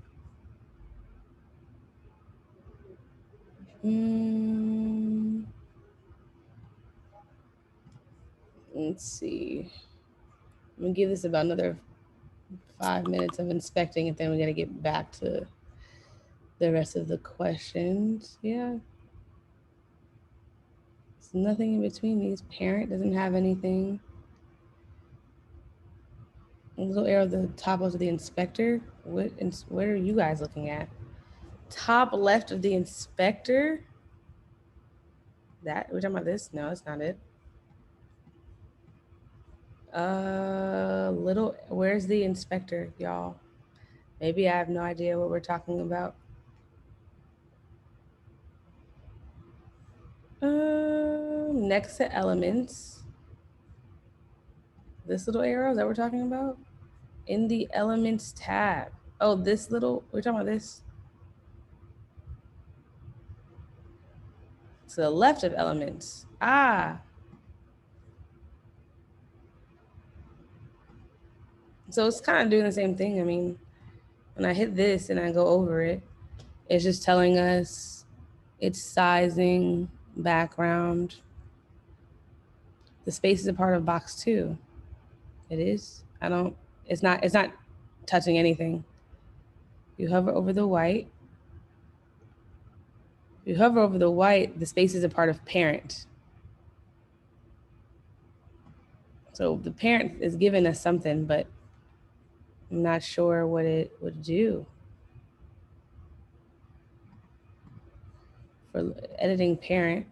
Speaker 1: Let's see. I'm gonna give this about another 5 minutes of inspecting it, then we got to get back to the rest of the questions. Yeah. There's nothing in between these. Parent doesn't have anything. A little arrow at the top left of the inspector. What are you guys looking at? Top left of the inspector. That we're talking about this? No, that's not it. Where's the inspector, y'all? Maybe I have no idea what we're talking about. Next to elements. This little arrow, is that what we're talking about? In the elements tab. Oh, this little, we're talking about this. To the left of elements. Ah. So it's kind of doing the same thing. I mean, when I hit this and I go over it, it's just telling us its sizing, background. The space is a part of box 2. It is. It's not touching anything. You hover over the white. You hover over the white, the space is a part of parent. So the parent is giving us something, but I'm not sure what it would do. For editing parent.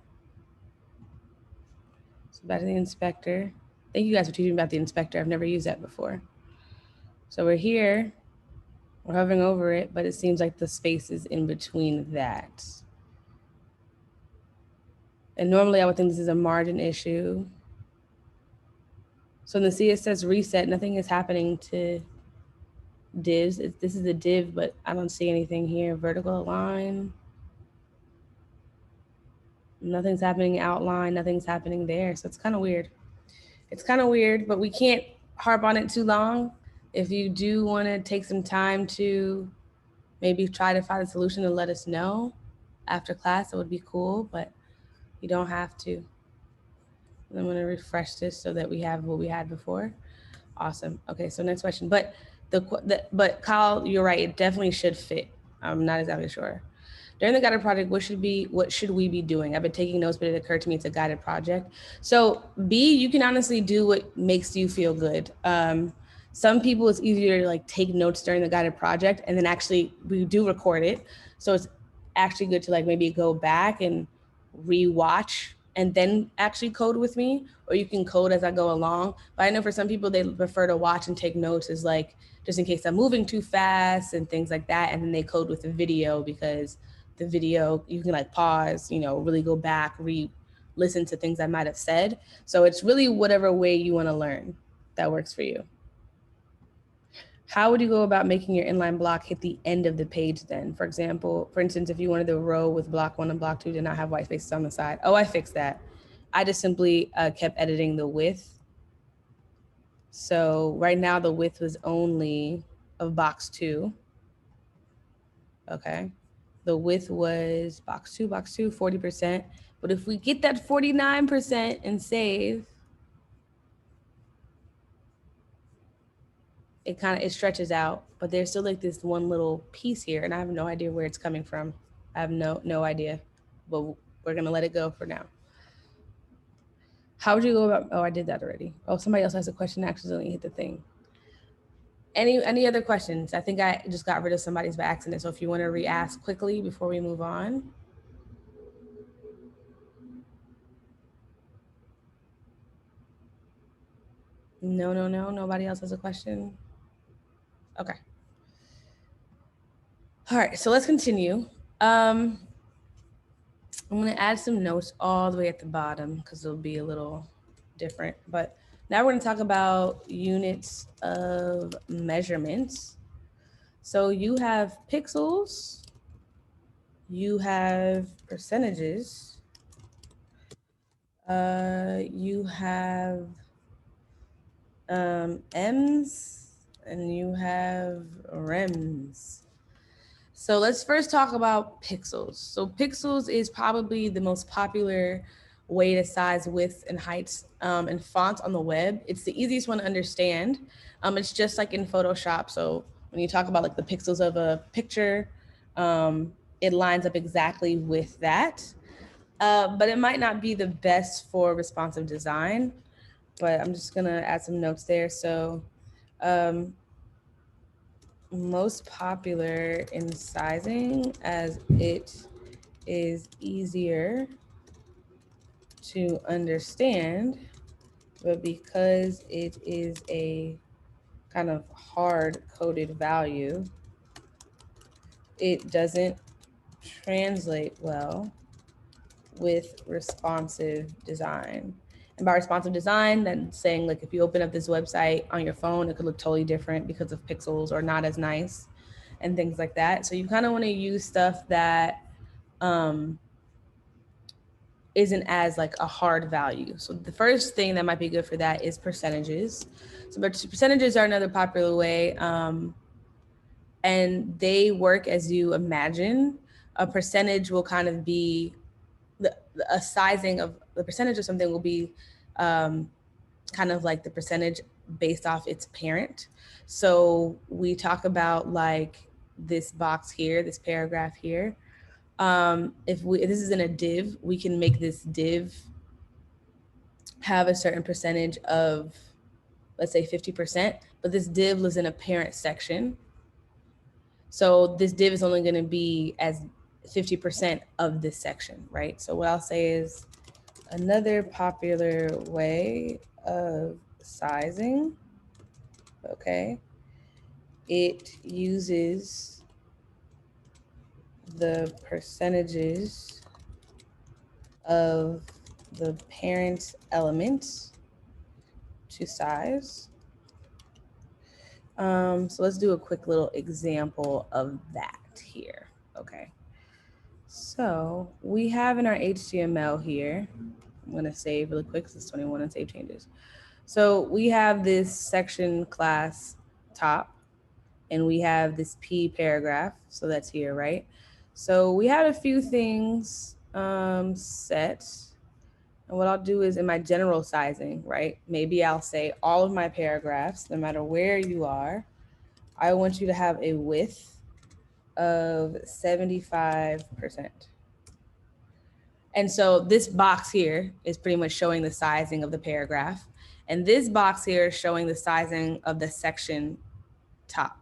Speaker 1: So back to the inspector. Thank you guys for teaching me about the inspector. I've never used that before. So we're here, we're hovering over it, but it seems like the space is in between that. And normally I would think this is a margin issue. So in the CSS reset, nothing is happening to divs. This is a div, but I don't see anything here. Vertical align. Nothing's happening outline, nothing's happening there. So it's kind of weird. It's kind of weird, but we can't harp on it too long. If you do want to take some time to maybe try to find a solution and let us know after class, it would be cool, but you don't have to. I'm going to refresh this so that we have what we had before. Awesome. Okay, so next question. But Kyle, you're right. It definitely should fit. I'm not exactly sure. During the guided project, what should we be doing? I've been taking notes, but it occurred to me it's a guided project. So B, you can honestly do what makes you feel good. Some people, it's easier to like take notes during the guided project, and then actually we do record it. So it's actually good to like maybe go back and re-watch and then actually code with me, or you can code as I go along. But I know for some people, they prefer to watch and take notes as like, just in case I'm moving too fast and things like that. And then they code with the video because the video, you can like pause, really go back, listen to things I might have said. So it's really whatever way you want to learn that works for you. How would you go about making your inline block hit the end of the page then? For instance, if you wanted the row with block 1 and block 2 did not have white spaces on the side. Oh, I fixed that. I just simply kept editing the width. So right now the width was only of box 2. Okay. The width was box 2, 40%. But if we get that 49% and save, it stretches out, but there's still like this one little piece here, and I have no idea where it's coming from. I have no idea, but we're gonna let it go for now. How would you go about, I did that already. Oh, somebody else has a question, accidentally hit the thing. Any other questions? I think I just got rid of somebody's by accident. So if you want to re-ask quickly before we move on. No, nobody else has a question. Okay. All right, so let's continue. I'm gonna add some notes all the way at the bottom because it'll be a little different, but now we're gonna talk about units of measurements. So you have pixels, you have percentages, you have M's, and you have rems. So let's first talk about pixels. So pixels is probably the most popular way to size width and heights and fonts on the web. It's the easiest one to understand. It's just like in Photoshop. So when you talk about like the pixels of a picture, it lines up exactly with that. But it might not be the best for responsive design, but I'm just gonna add some notes there. So most popular in sizing as it is easier to understand, but because it is a kind of hard coded value, it doesn't translate well with responsive design. And by responsive design, that's saying like if you open up this website on your phone, it could look totally different because of pixels or not as nice and things like that. So you kind of want to use stuff that isn't as like a hard value. So the first thing that might be good for that is percentages. So percentages are another popular way. And they work as you imagine. A percentage will kind of be a sizing of the percentage of something will be kind of like the percentage based off its parent. So we talk about like this box here, this paragraph here. If this is in a div, we can make this div have a certain percentage of, let's say 50%, but this div lives in a parent section. So this div is only going to be as 50% of this section, right? So what I'll say is another popular way of sizing, okay, it uses the percentages of the parent element to size. So let's do a quick little example of that here. Okay. So we have in our HTML here, I'm going to save really quick because it's 21 and save changes. So we have this section class top and we have this P paragraph. So that's here, right? So we had a few things set. And what I'll do is in my general sizing, right? Maybe I'll say all of my paragraphs, no matter where you are, I want you to have a width of 75%. And so this box here is pretty much showing the sizing of the paragraph. And this box here is showing the sizing of the section top.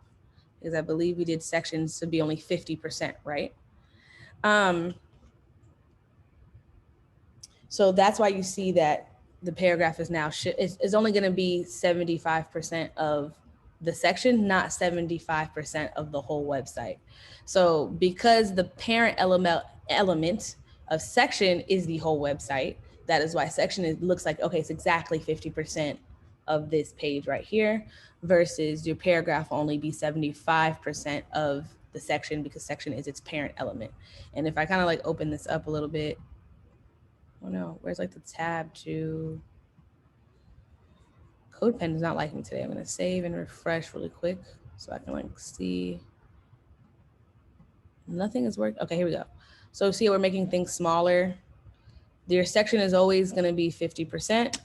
Speaker 1: Because I believe we did sections to be only 50%, right? So that's why you see that the paragraph is now, is only gonna be 75% of the section, not 75% of the whole website. So because the parent element of section is the whole website, that is why section looks like, okay, it's exactly 50% of this page right here, versus your paragraph will only be 75% of the section because section is its parent element. And if I kind of like open this up a little bit, oh no, where's like the tab to? CodePen does not like me today. I'm gonna save and refresh really quick so I can like see. Nothing is working. Okay, here we go. So see, we're making things smaller. Your section is always gonna be 50%,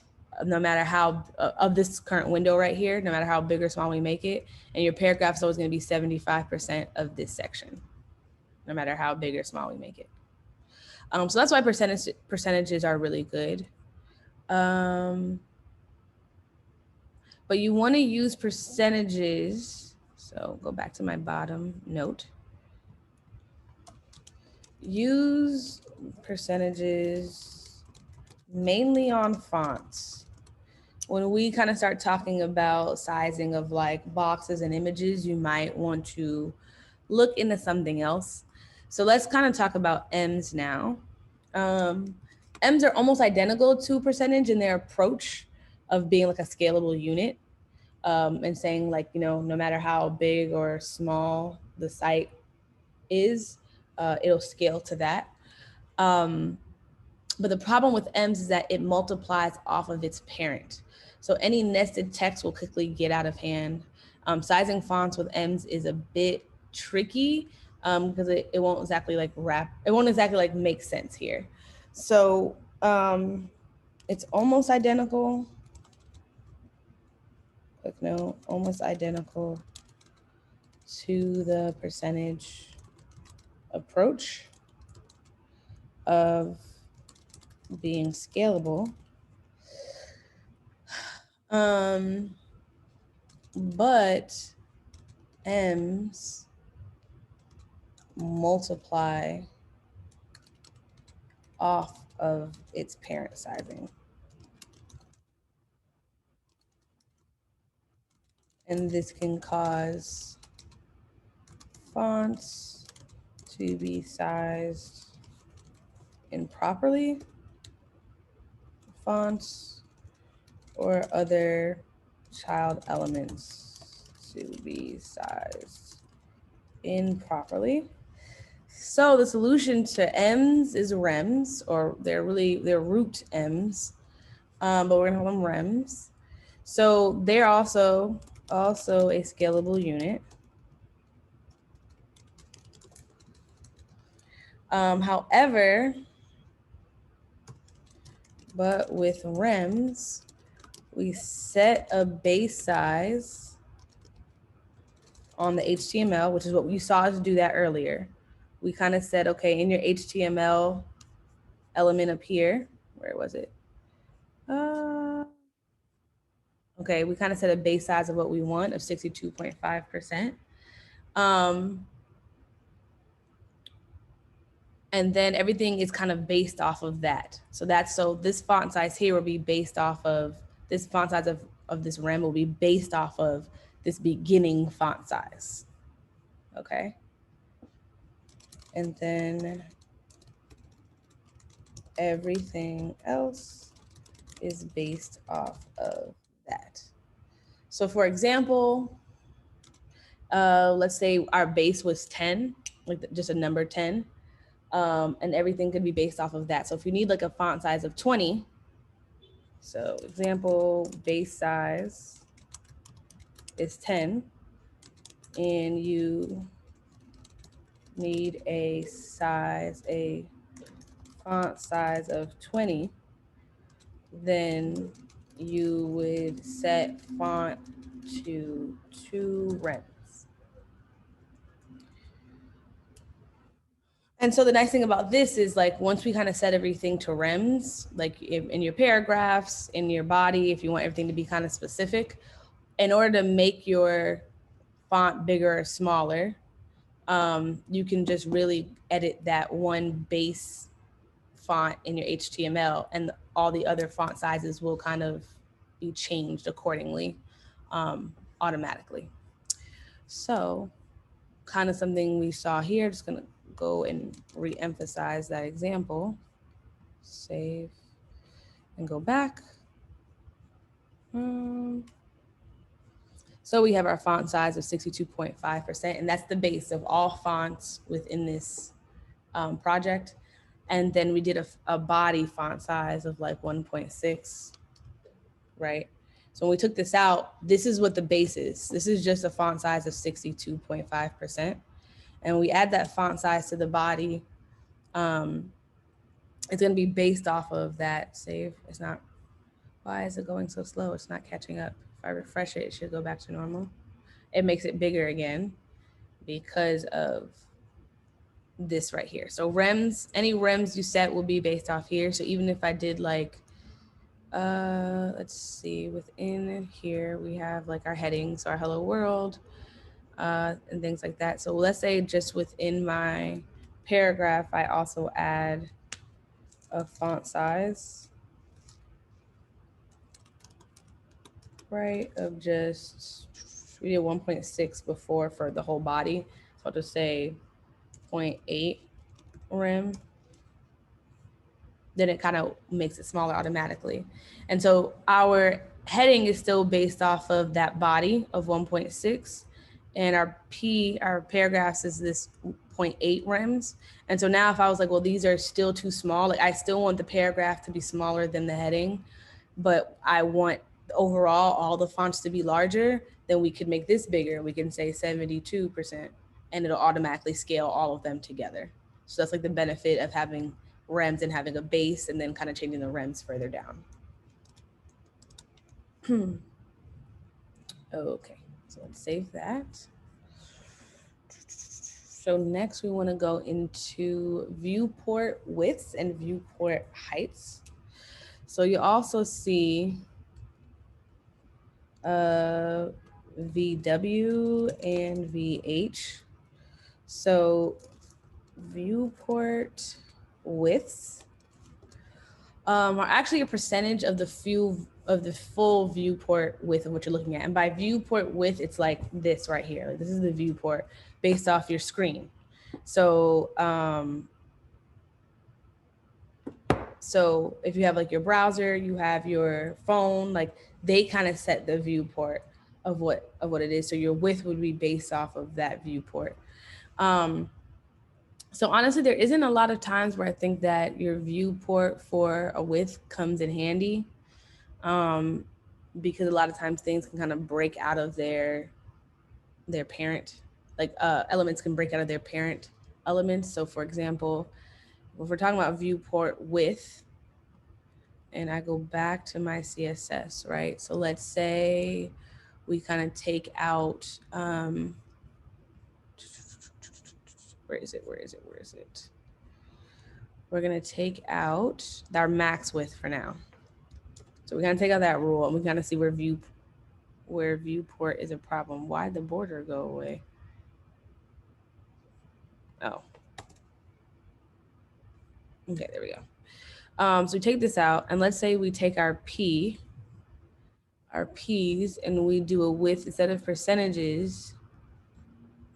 Speaker 1: no matter how, of this current window right here, no matter how big or small we make it. And your paragraph is always gonna be 75% of this section, no matter how big or small we make it. So that's why percentages are really good. But you want to use percentages. So go back to my bottom note. Use percentages mainly on fonts. When we kind of start talking about sizing of like boxes and images, you might want to look into something else. So let's kind of talk about M's now. M's are almost identical to percentage in their approach of being like a scalable unit, and saying like, you know, no matter how big or small the site is, it'll scale to that. But the problem with M's is that it multiplies off of its parent. So any nested text will quickly get out of hand. Sizing fonts with M's is a bit tricky because it won't exactly like make sense here. So It's almost identical. Quick note, almost identical to the percentage approach of being scalable. But M's multiply off of its parent sizing. And this can cause fonts to be sized improperly, fonts or other child elements to be sized improperly. So the solution to M's is rems, or they're root M's, but we're gonna call them rems. So they're also a scalable unit. However, but with rems, we set a base size on the HTML, which is what we saw us do that earlier. We kind of said, okay, in your HTML element up here, where was it? Okay, we kind of set a base size of what we want of 62.5%. And then everything is kind of based off of that. So this font size here will be based off of, this font size of this rem will be based off of this beginning font size, okay? And then everything else is based off of that. So for example, let's say our base was 10, like just a number 10, and everything could be based off of that. So if you need like a font size of 20, so example, base size is 10, and you need a font size of 20, then you would set font to 2 rems. And so the nice thing about this is, like, once we kind of set everything to rems, like in your paragraphs, in your body, if you want everything to be kind of specific, in order to make your font bigger or smaller, you can just really edit that one base font in your HTML, and all the other font sizes will kind of be changed accordingly, automatically. So kind of something we saw here, just gonna go and re-emphasize that example, save and go back. So we have our font size of 62.5%, and that's the base of all fonts within this project. And then we did a body font size of like 1.6, right? So when we took this out, this is what the base is. This is just a font size of 62.5%. And we add that font size to the body. It's gonna be based off of that. Save, it's not, why is it going so slow? It's not catching up. If I refresh it, it should go back to normal. It makes it bigger again because of this right here. So rems, any rems you set will be based off here. So even if I did like, let's see, within here, we have like our headings, our hello world, and things like that. So let's say just within my paragraph, I also add a font size, right, of just, we did 1.6 before for the whole body. So I'll just say 0.8 rem. Then it kind of makes it smaller automatically. And so our heading is still based off of that body of 1.6. And our paragraphs is this 0.8 rems. And so now if I was like, well, these are still too small, like I still want the paragraph to be smaller than the heading, but I want overall all the fonts to be larger, then we could make this bigger. We can say 72%, and it'll automatically scale all of them together. So that's like the benefit of having rems and having a base and then kind of changing the rems further down. Okay, so let's save that. So next we want to go into viewport widths and viewport heights. So you also see VW and VH. So viewport widths are actually a percentage of the full viewport width of what you're looking at. And by viewport width, it's like this right here. Like this is the viewport based off your screen. So so if you have like your browser, you have your phone, like they kind of set the viewport of what it is. So your width would be based off of that viewport. So honestly, there isn't a lot of times where I think that your viewport for a width comes in handy, because a lot of times things can kind of break out of their parent, like elements can break out of their parent elements. So for example, if we're talking about viewport width, and I go back to my CSS, right? So let's say we kind of take out, where is it? We're gonna take out our max width for now. So we're gonna take out that rule and we kind of see where viewport is a problem. Why'd the border go away? Oh. Okay, there we go. So we take this out and let's say we take our P's and we do a width instead of percentages,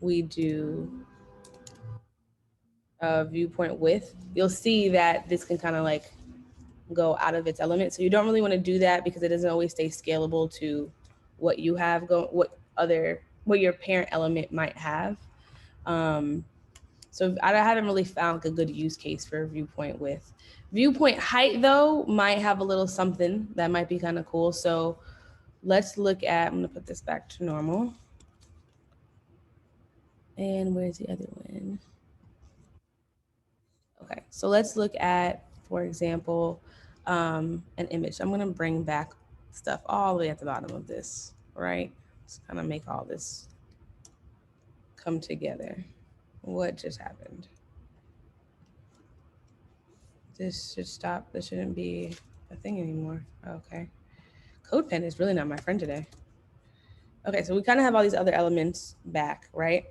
Speaker 1: we do viewport width. You'll see that this can kind of like go out of its element. So you don't really want to do that because it doesn't always stay scalable to what you have what your parent element might have. So I haven't really found like a good use case for viewport width. Viewport height though might have a little something that might be kind of cool. So let's look at, I'm gonna put this back to normal. And where's the other one? Okay, so let's look at, for example, an image. I'm gonna bring back stuff all the way at the bottom of this, right? Let's kind of make all this come together. What just happened? This should stop. This shouldn't be a thing anymore. Okay. CodePen is really not my friend today. Okay, so we kind of have all these other elements back, right?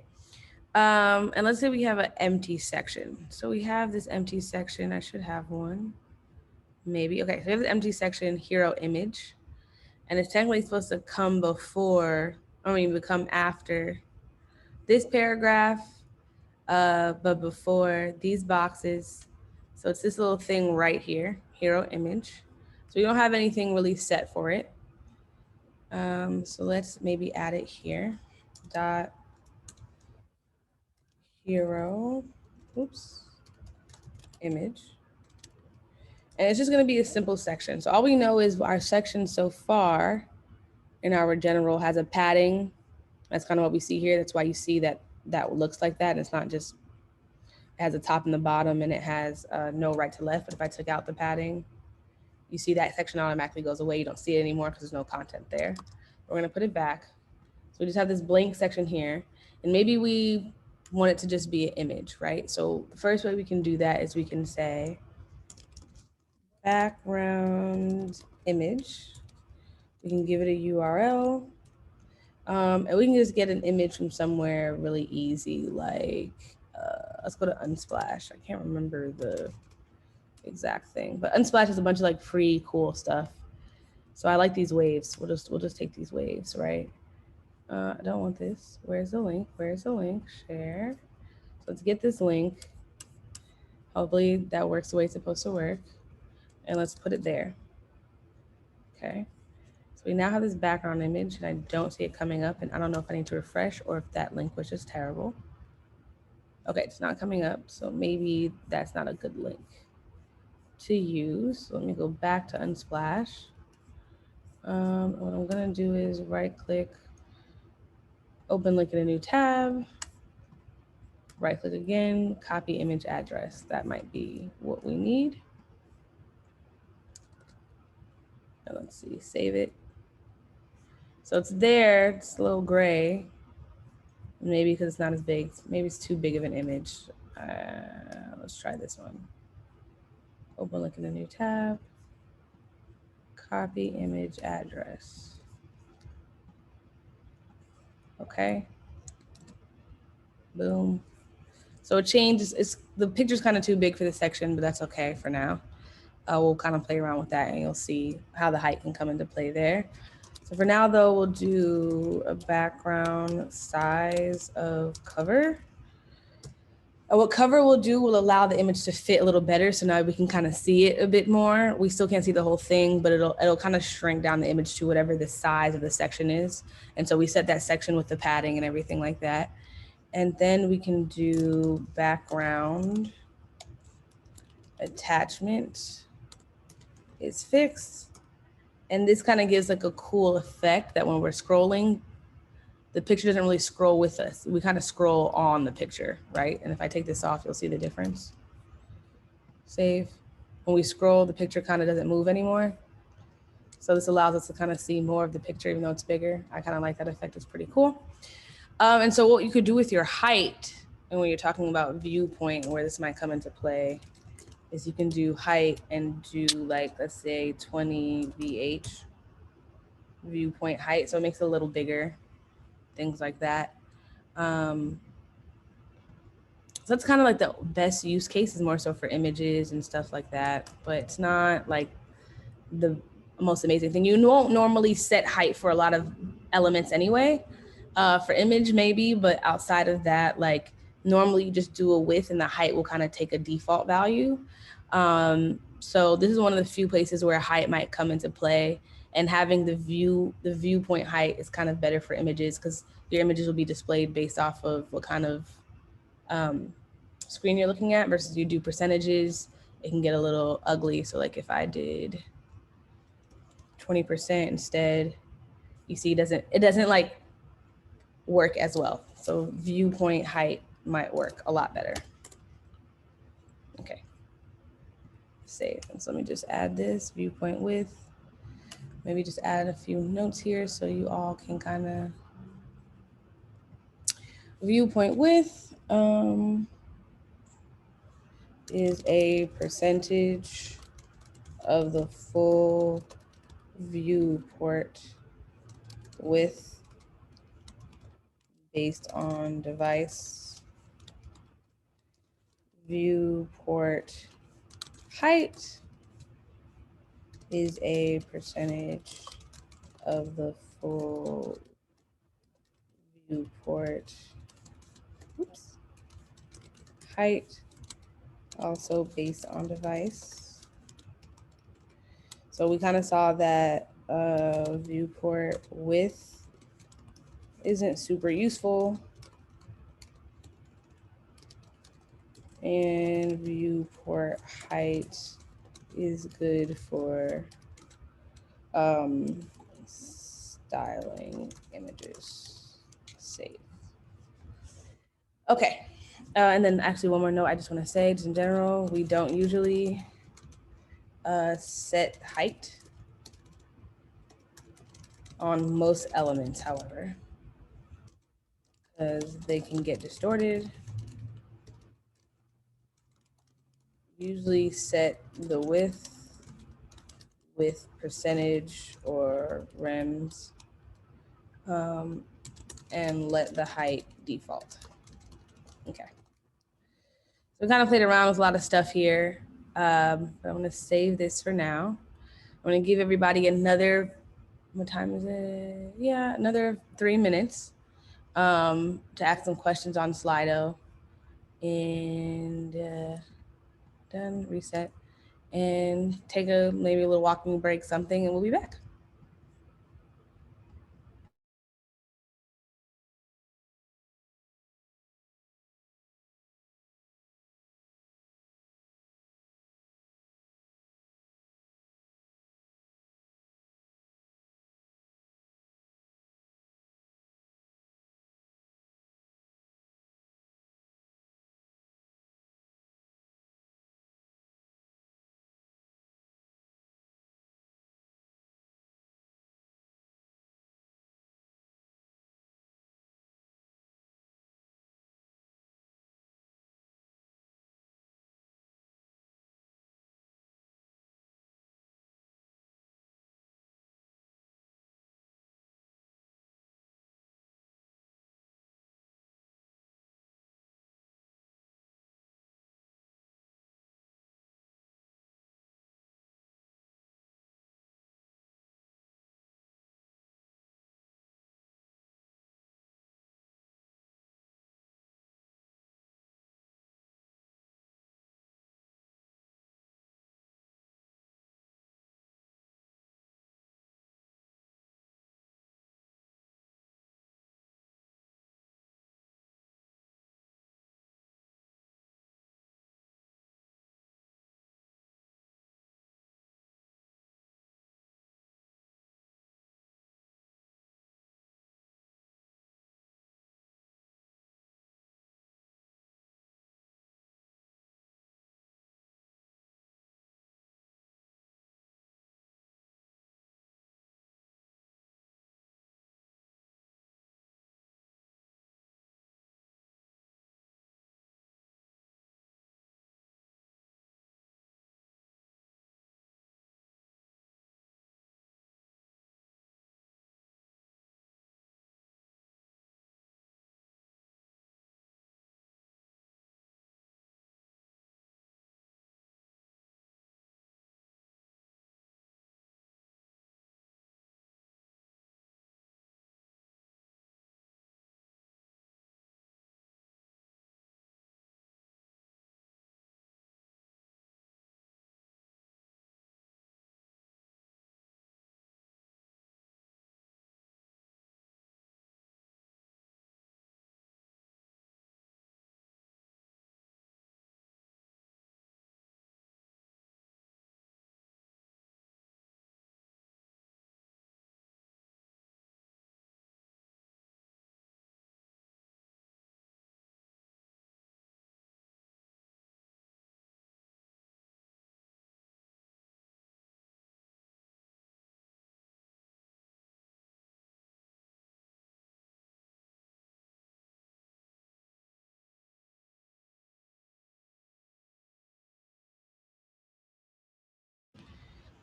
Speaker 1: And let's say we have an empty section. So we have this empty section. I should have one. Maybe. Okay, so we have the empty section, hero image. And it's technically supposed to come come after this paragraph, but before these boxes. So it's this little thing right here, hero image. So we don't have anything really set for it. So let's maybe add it here. Dot hero, image. And it's just gonna be a simple section. So all we know is our section so far in our general has a padding. That's kind of what we see here. That's why you see that looks like that. And it's not just, it has a top and the bottom and it has no right to left. But if I took out the padding, you see that section automatically goes away. You don't see it anymore because there's no content there. We're gonna put it back. So we just have this blank section here. And maybe we want it to just be an image, right? So the first way we can do that is we can say background image. We can give it a URL. And we can just get an image from somewhere really easy, like let's go to Unsplash. I can't remember the exact thing, but Unsplash is a bunch of like free cool stuff. So I like these waves. We'll just take these waves, right? I don't want this. Where's the link? Share. So let's get this link. Hopefully that works the way it's supposed to work. And let's put it there. Okay. So we now have this background image and I don't see it coming up, and I don't know if I need to refresh or if that link was just terrible. Okay, it's not coming up. So maybe that's not a good link to use. So let me go back to Unsplash. What I'm gonna do is right click, open link in a new tab. Right click again, copy image address. That might be what we need. And let's see, save it. So it's there, it's a little gray. Maybe because it's not as big, maybe it's too big of an image. Let's try this one. Open link in a new tab, copy image address. Okay, boom. So it changes, the picture's kind of too big for this section, but that's okay for now. We'll kind of play around with that and you'll see how the height can come into play there. So for now though, we'll do a background size of cover. What cover will do will allow the image to fit a little better. So now we can kind of see it a bit more. We still can't see the whole thing, but it'll kind of shrink down the image to whatever the size of the section is. And so we set that section with the padding and everything like that. And then we can do background attachment is fixed. And this kind of gives like a cool effect that when we're scrolling, the picture doesn't really scroll with us. We kind of scroll on the picture, right? And if I take this off, you'll see the difference. Save. When we scroll, the picture kind of doesn't move anymore. So this allows us to kind of see more of the picture, even though it's bigger. I kind of like that effect, it's pretty cool. And so what you could do with your height, and when you're talking about viewpoint, where this might come into play, is you can do height and do like, let's say 20 VH, viewpoint height. So it makes it a little bigger, things like that. So that's kind of like the best use cases, more so for images and stuff like that. But it's not like the most amazing thing. You won't normally set height for a lot of elements anyway. For image maybe, but outside of that, like normally you just do a width and the height will kind of take a default value. So this is one of the few places where height might come into play, and having the viewpoint height is kind of better for images because your images will be displayed based off of what kind of screen you're looking at versus you do percentages, it can get a little ugly. So like if I did 20% instead, you see it doesn't like work as well. So viewpoint height might work a lot better. Okay, save. And so let me just add this viewpoint width. Maybe just add a few notes here so you all can kind of viewpoint width is a percentage of the full viewport width based on device. Viewport height is a percentage of the full viewport height, also based on device. So we kind of saw that viewport width isn't super useful, and viewport height is good for styling images. Save. Okay. And then actually one more note I just want to say, just in general, we don't usually set height on most elements, however, because they can get distorted. Usually set the width with percentage or rems, and let the height default. Okay. So we kind of played around with a lot of stuff here. But I'm gonna save this for now. I'm gonna give everybody another, what time is it? Yeah, another 3 minutes to ask some questions on Slido. And done, reset. And take maybe a little walking break, something, and we'll be back.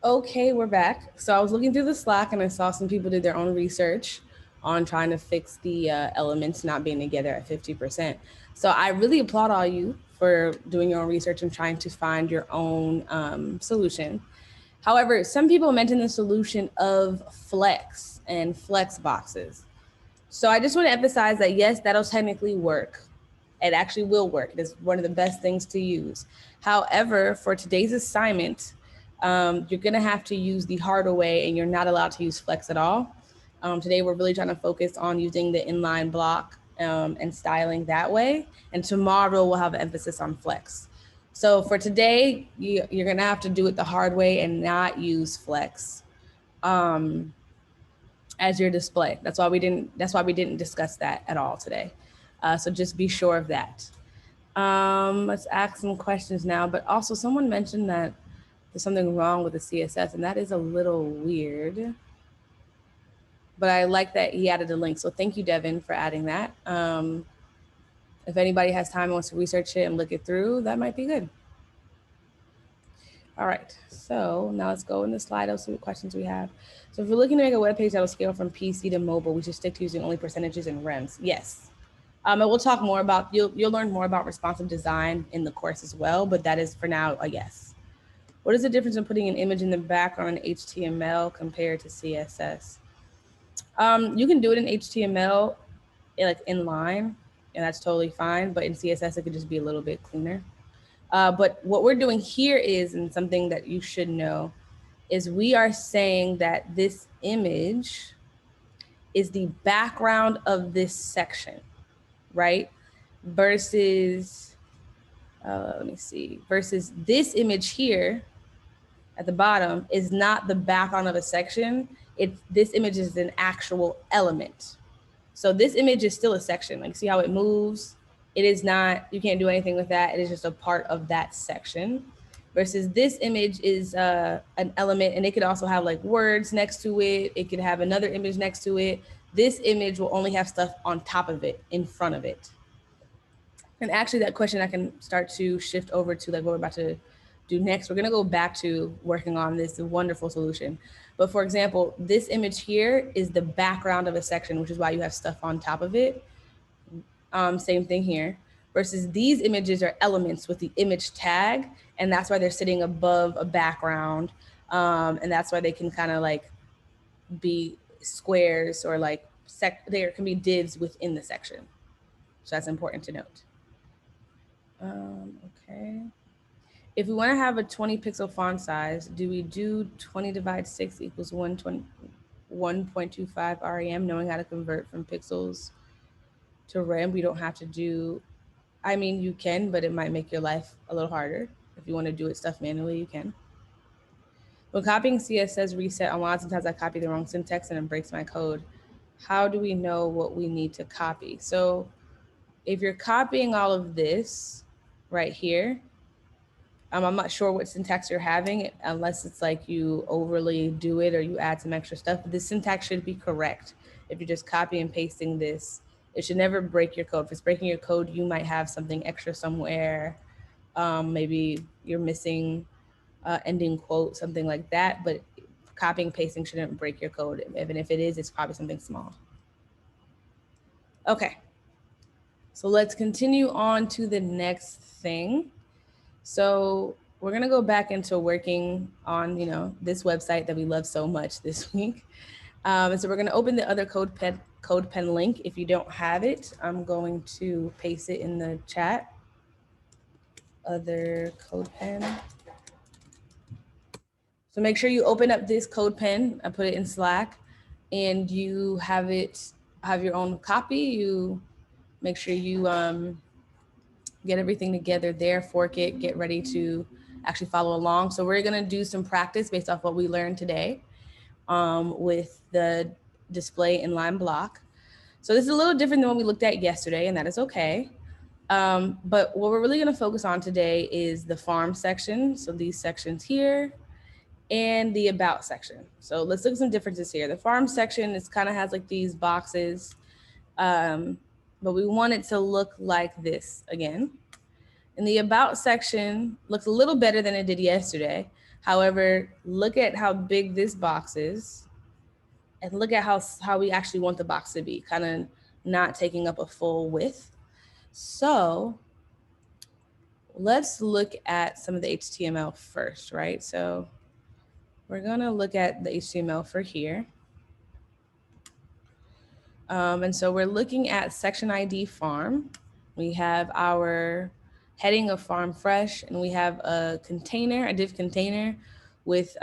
Speaker 1: Okay, we're back. So I was looking through the Slack and I saw some people did their own research on trying to fix the elements not being together at 50%. So I really applaud all you for doing your own research and trying to find your own solution. However, some people mentioned the solution of flex and flex boxes. So I just want to emphasize that yes, that'll technically work. It actually will work. It is one of the best things to use. However, for today's assignment, you're gonna have to use the harder way and you're not allowed to use flex at all. Today, we're really trying to focus on using the inline block and styling that way. And tomorrow we'll have an emphasis on flex. So for today, you're gonna have to do it the hard way and not use flex as your display. That's why we didn't discuss that at all today. So just be sure of that. Let's ask some questions now, but also someone mentioned that there's something wrong with the CSS, and that is a little weird. But I like that he added a link. So thank you, Devin, for adding that. If anybody has time and wants to research it and look it through, that might be good. All right, so now let's go in the slide. I'll see what questions we have. So if we're looking to make a web page that'll scale from PC to mobile, we should stick to using only percentages and rems. Yes. And we'll talk more about, you'll learn more about responsive design in the course as well, but that is for now a yes. What is the difference in putting an image in the background in HTML compared to CSS? You can do it in HTML like inline, and that's totally fine, but in CSS it could just be a little bit cleaner. But what we're doing here is, and something that you should know, is we are saying that this image is the background of this section, right? Versus, let me see, versus this image here at the bottom is not the background of a section. This image is an actual element. So this image is still a section. Like, see how it moves? It is not, you can't do anything with that. It is just a part of that section. Versus this image is an element, and it could also have like words next to it. It could have another image next to it. This image will only have stuff on top of it, in front of it. And actually that question I can start to shift over to like what we're about to do next. We're gonna go back to working on this wonderful solution. But for example, this image here is the background of a section, which is why you have stuff on top of it. Same thing here. Versus these images are elements with the image tag, and that's why they're sitting above a background. And that's why they can kind of like be squares or like, there can be divs within the section. So that's important to note. Okay. If we want to have a 20 pixel font size, do we do 20 divided 6 equals 1.25 REM, knowing how to convert from pixels to rem? We don't have to do, I mean, you can, but it might make your life a little harder. If you want to do it stuff manually, you can. When copying CSS reset a lot, sometimes I copy the wrong syntax and it breaks my code. How do we know what we need to copy? So if you're copying all of this right here, I'm not sure what syntax you're having, unless it's like you overly do it or you add some extra stuff. But the syntax should be correct. If you're just copy and pasting this, it should never break your code. If it's breaking your code, you might have something extra somewhere. Maybe you're missing ending quote, something like that. But copying and pasting shouldn't break your code. Even if it is, it's probably something small. Okay. So let's continue on to the next thing. So we're gonna go back into working on, this website that we love so much this week. And so we're gonna open the other CodePen link. If you don't have it, I'm going to paste it in the chat. Other CodePen. So make sure you open up this CodePen. I put it in Slack, and you have your own copy. You make sure you get everything together there, fork it, get ready to actually follow along. So we're gonna do some practice based off what we learned today with the display inline block. So this is a little different than what we looked at yesterday, and that is okay. But what we're really gonna focus on today is the farm section. So these sections here and the about section. So let's look at some differences here. The farm section is kind of has like these boxes, but we want it to look like this again. And the about section looks a little better than it did yesterday. However, look at how big this box is and look at how we actually want the box to be, kind of not taking up a full width. So let's look at some of the HTML first, right? So we're gonna look at the HTML for here. And so we're looking at section ID farm. We have our heading of farm fresh, and we have a container, a div container with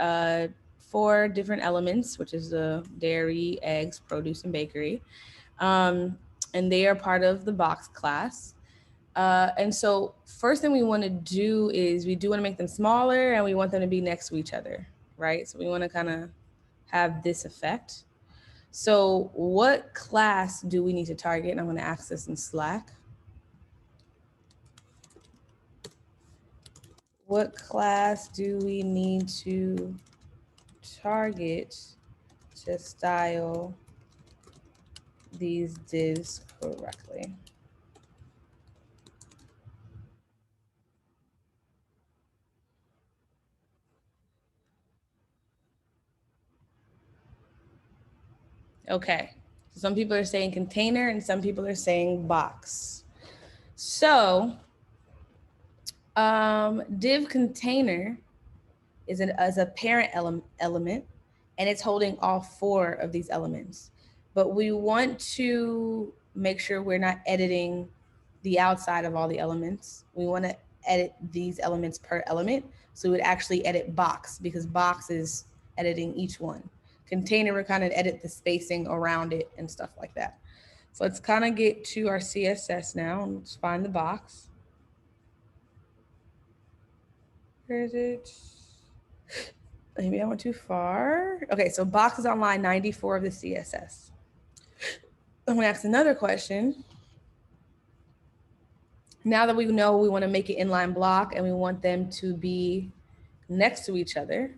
Speaker 1: 4 different elements, which is the dairy, eggs, produce, and bakery. And they are part of the box class. And so first thing we want to do is we do want to make them smaller and we want them to be next to each other, right? So we want to kind of have this effect. So what class do we need to target? And I'm going to ask this in Slack. What class do we need to target to style these divs correctly? Okay, so some people are saying container and some people are saying box. So div container is a parent element, and it's holding all 4 of these elements. But we want to make sure we're not editing the outside of all the elements. We want to edit these elements per element. So we would actually edit box because box is editing each one. Container, we're kind of edit the spacing around it and stuff like that. So let's kind of get to our CSS now. Let's find the box. Where is it? Maybe I went too far. Okay, so box is on line 94 of the CSS. I'm gonna ask another question. Now that we know we wanna make an inline block and we want them to be next to each other,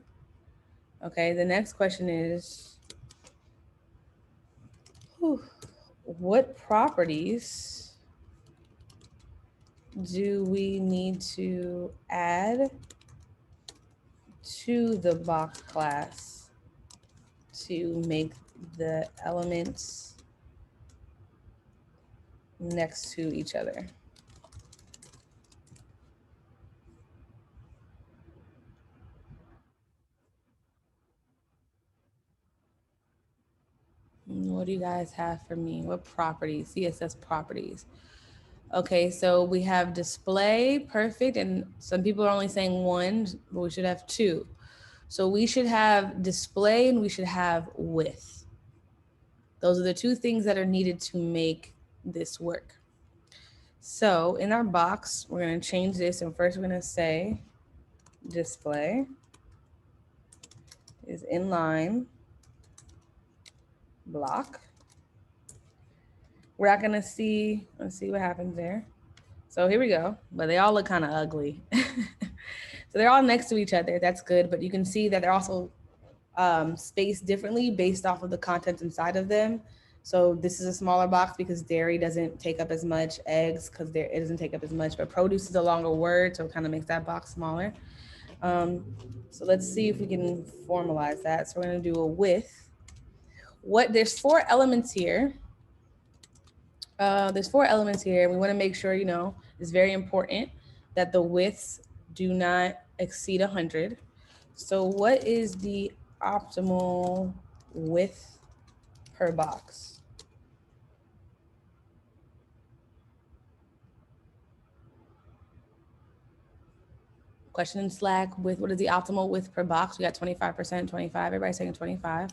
Speaker 1: okay, the next question is, what properties do we need to add to the box class to make the elements next to each other? What do you guys have for me? What properties? CSS properties. Okay, so we have display, perfect, and some people are only saying 1, but we should have 2. So we should have display and we should have width. Those are the 2 things that are needed to make this work. So in our box, we're gonna change this, and first we're gonna say display is inline block. We're not gonna see, let's see what happens there. So here we go, but they all look kind of ugly. So they're all next to each other, that's good, but you can see that they're also spaced differently based off of the contents inside of them. So this is a smaller box because dairy doesn't take up as much, eggs because it doesn't take up as much, but produce is a longer word, so it kind of makes that box smaller. So let's see if we can formalize that. So we're gonna do a width. There's 4 elements here. There's 4 elements here. We want to make sure, it's very important that the widths do not exceed 100. So what is the optimal width per box? Question in Slack, what is the optimal width per box? We got 25%, 25, everybody's saying 25.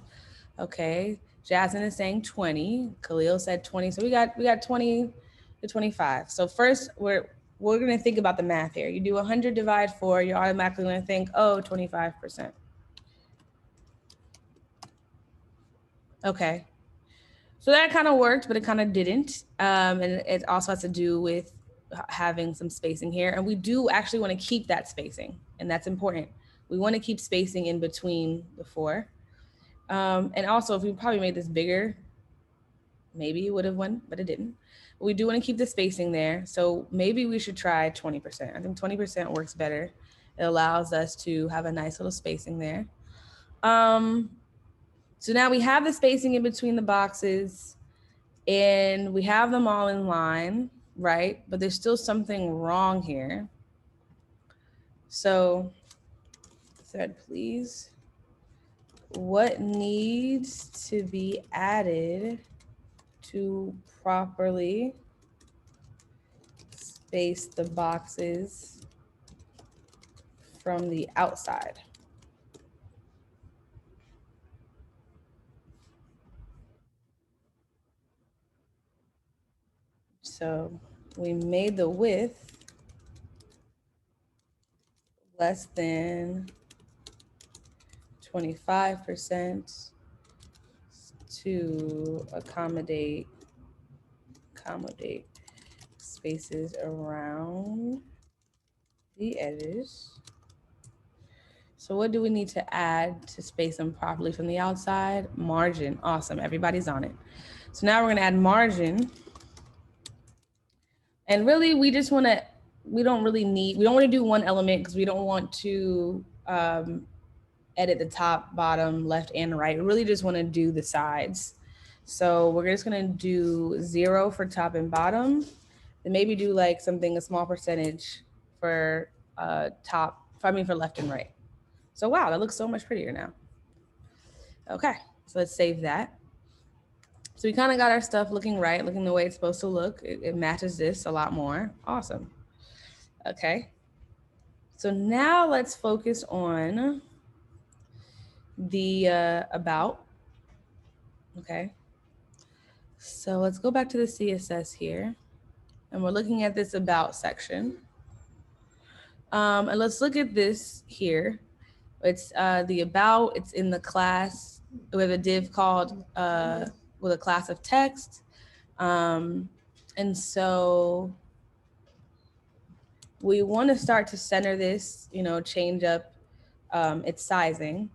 Speaker 1: Okay, Jasmine is saying 20. Khalil said 20. So we got 20 to 25. So first we're gonna think about the math here. You do 100 divide 4, you're automatically gonna think, oh, 25%. Okay, so that kind of worked, but it kind of didn't. And it also has to do with having some spacing here. And we do actually want to keep that spacing, and that's important. We want to keep spacing in between the 4. And also, if we probably made this bigger, maybe it would have won, but it didn't. But we do want to keep the spacing there. So maybe we should try 20%. I think 20% works better. It allows us to have a nice little spacing there. So now we have the spacing in between the boxes and we have them all in line, right? But there's still something wrong here. So, thread, please. What needs to be added to properly space the boxes from the outside? So we made the width less than 25% to accommodate spaces around the edges. So what do we need to add to space them properly from the outside? Margin. Awesome. Everybody's on it. So now we're going to add margin. And really, we don't want to do one element because we don't want to edit the top, bottom, left, and right. We really just want to do the sides. So we're just going to do 0 for top and bottom, and maybe do like a small percentage for for left and right. So wow, that looks so much prettier now. Okay, so let's save that. So we kind of got our stuff looking right, looking the way it's supposed to look. It matches this a lot more. Awesome. Okay. So now let's focus on the about. Okay. So let's go back to the CSS here. And we're looking at this about section. And let's look at this here. It's the about, it's in the class. We have a div called with a class of text. And so we want to start to center this, change up its sizing.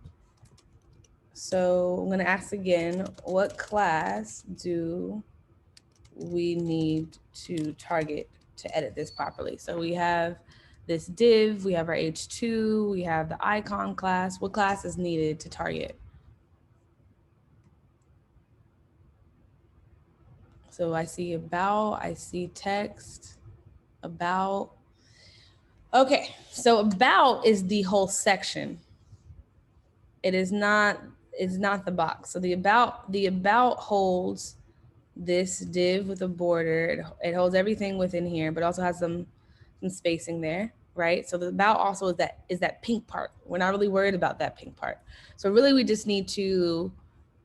Speaker 1: So I'm going to ask again, what class do we need to target to edit this properly? So we have this div, we have our H2, we have the icon class. What class is needed to target? So I see about, I see text, about. Okay, so about is the whole section. It is not, it's not the box. So the about holds this div with a border. It holds everything within here, but also has some spacing there, right? So the about also is that pink part. We're not really worried about that pink part. So really we just need to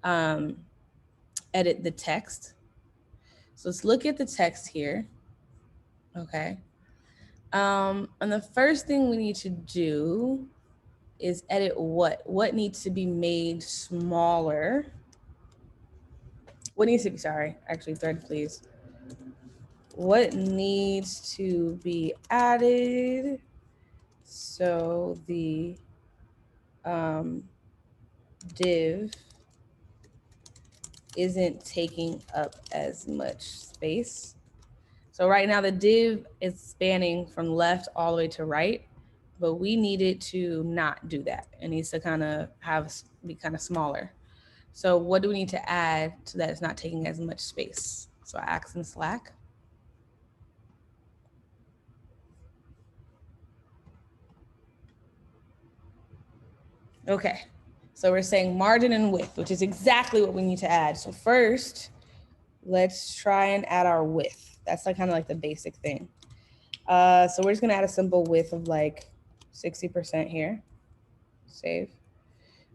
Speaker 1: edit the text. So let's look at the text here. Okay. And the first thing we need to do is edit what needs to be made smaller. What needs to be, sorry, actually thread, please. What needs to be added so the div isn't taking up as much space? So right now the div is spanning from left all the way to right, but we need it to not do that. It needs to be kind of smaller. So what do we need to add so that it's not taking as much space? So I ask in Slack. Okay, so we're saying margin and width, which is exactly what we need to add. So first, let's try and add our width. That's like kind of like the basic thing. So we're just gonna add a simple width of like 60% here. Save.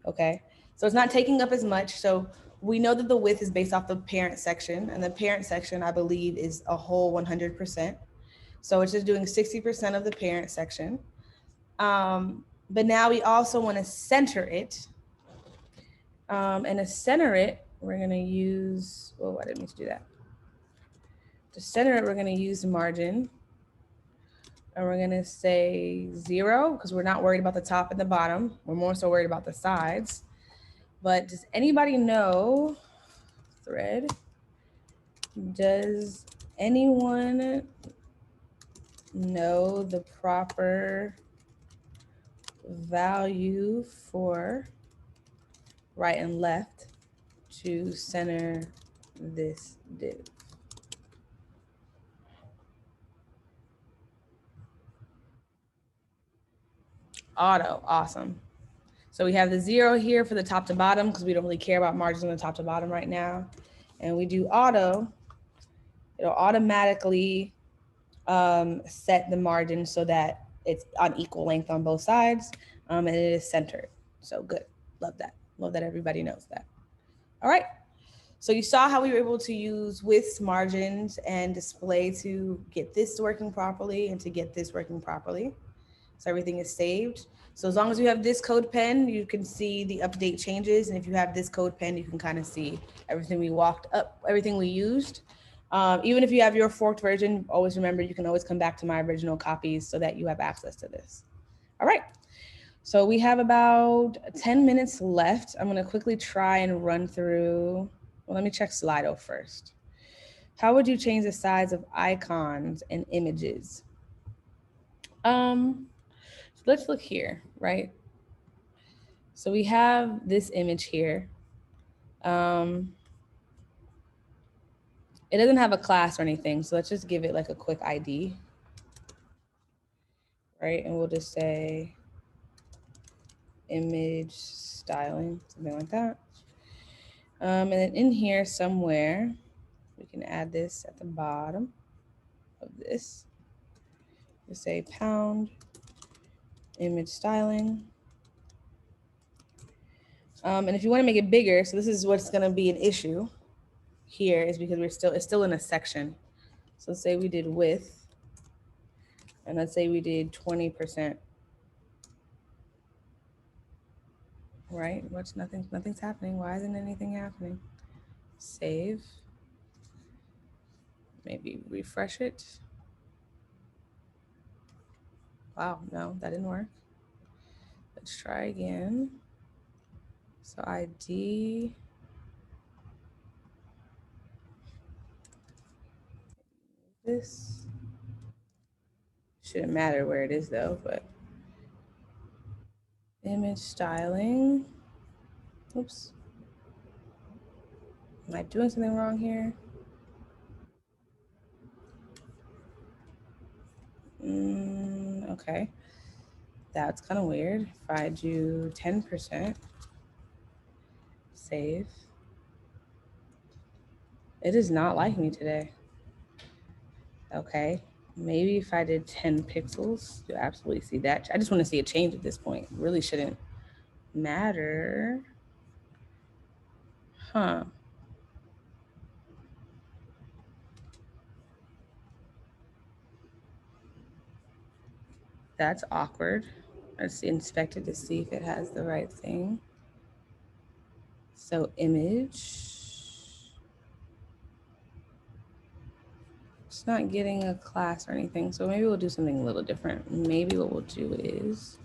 Speaker 1: Okay, so it's not taking up as much. So we know that the width is based off the parent section, and the parent section, I believe, is a whole 100%. So it's just doing 60% of the parent section. But now we also want to center it. And to center it, we're going to use, oh, I didn't mean to do that. To center it, we're going to use margin. And we're going to say 0 because we're not worried about the top and the bottom. We're more so worried about the sides. But does anybody know, thread, does anyone know the proper value for right and left to center this div. Auto, awesome. So we have the 0 here for the top to bottom because we don't really care about margins on the top to bottom right now. And we do auto, it'll automatically set the margin so that it's on equal length on both sides, and it is centered. So good, love that. Love that everybody knows that. All right, so you saw how we were able to use widths, margins, and display to get this working properly and to get this working properly. So everything is saved. So as long as you have this code pen, you can see the update changes. And if you have this code pen, you can kind of see everything we walked up, everything we used. Even if you have your forked version, always remember, you can always come back to my original copies so that you have access to this. All right. So we have about 10 minutes left. I'm going to quickly try and run through. Well, let me check Slido first. How would you change the size of icons and images? So let's look here, right? So we have this image here. It doesn't have a class or anything, so let's just give it like a quick ID, right? And we'll just say image styling, something like that. And then in here somewhere, we can add this at the bottom of this. We'll say pound image styling. And if you want to make it bigger, so this is what's going to be an issue here, is because it's still in a section. So say we did width, and let's say we did 20%. Right? Nothing's happening. Why isn't anything happening? Save. Maybe refresh it. Wow, no, that didn't work. Let's try again. So ID. This shouldn't matter where it is though, but image styling. Oops. Am I doing something wrong here? Okay. That's kind of weird. If I do 10%, save. It does not like me today. Okay. Maybe if I did 10 pixels, you'll absolutely see that. I just want to see a change at this point. It really shouldn't matter. Huh. That's awkward. Let's inspect it to see if it has the right thing. So image. It's not getting a class or anything. So maybe we'll do something a little different. Maybe what we'll do is,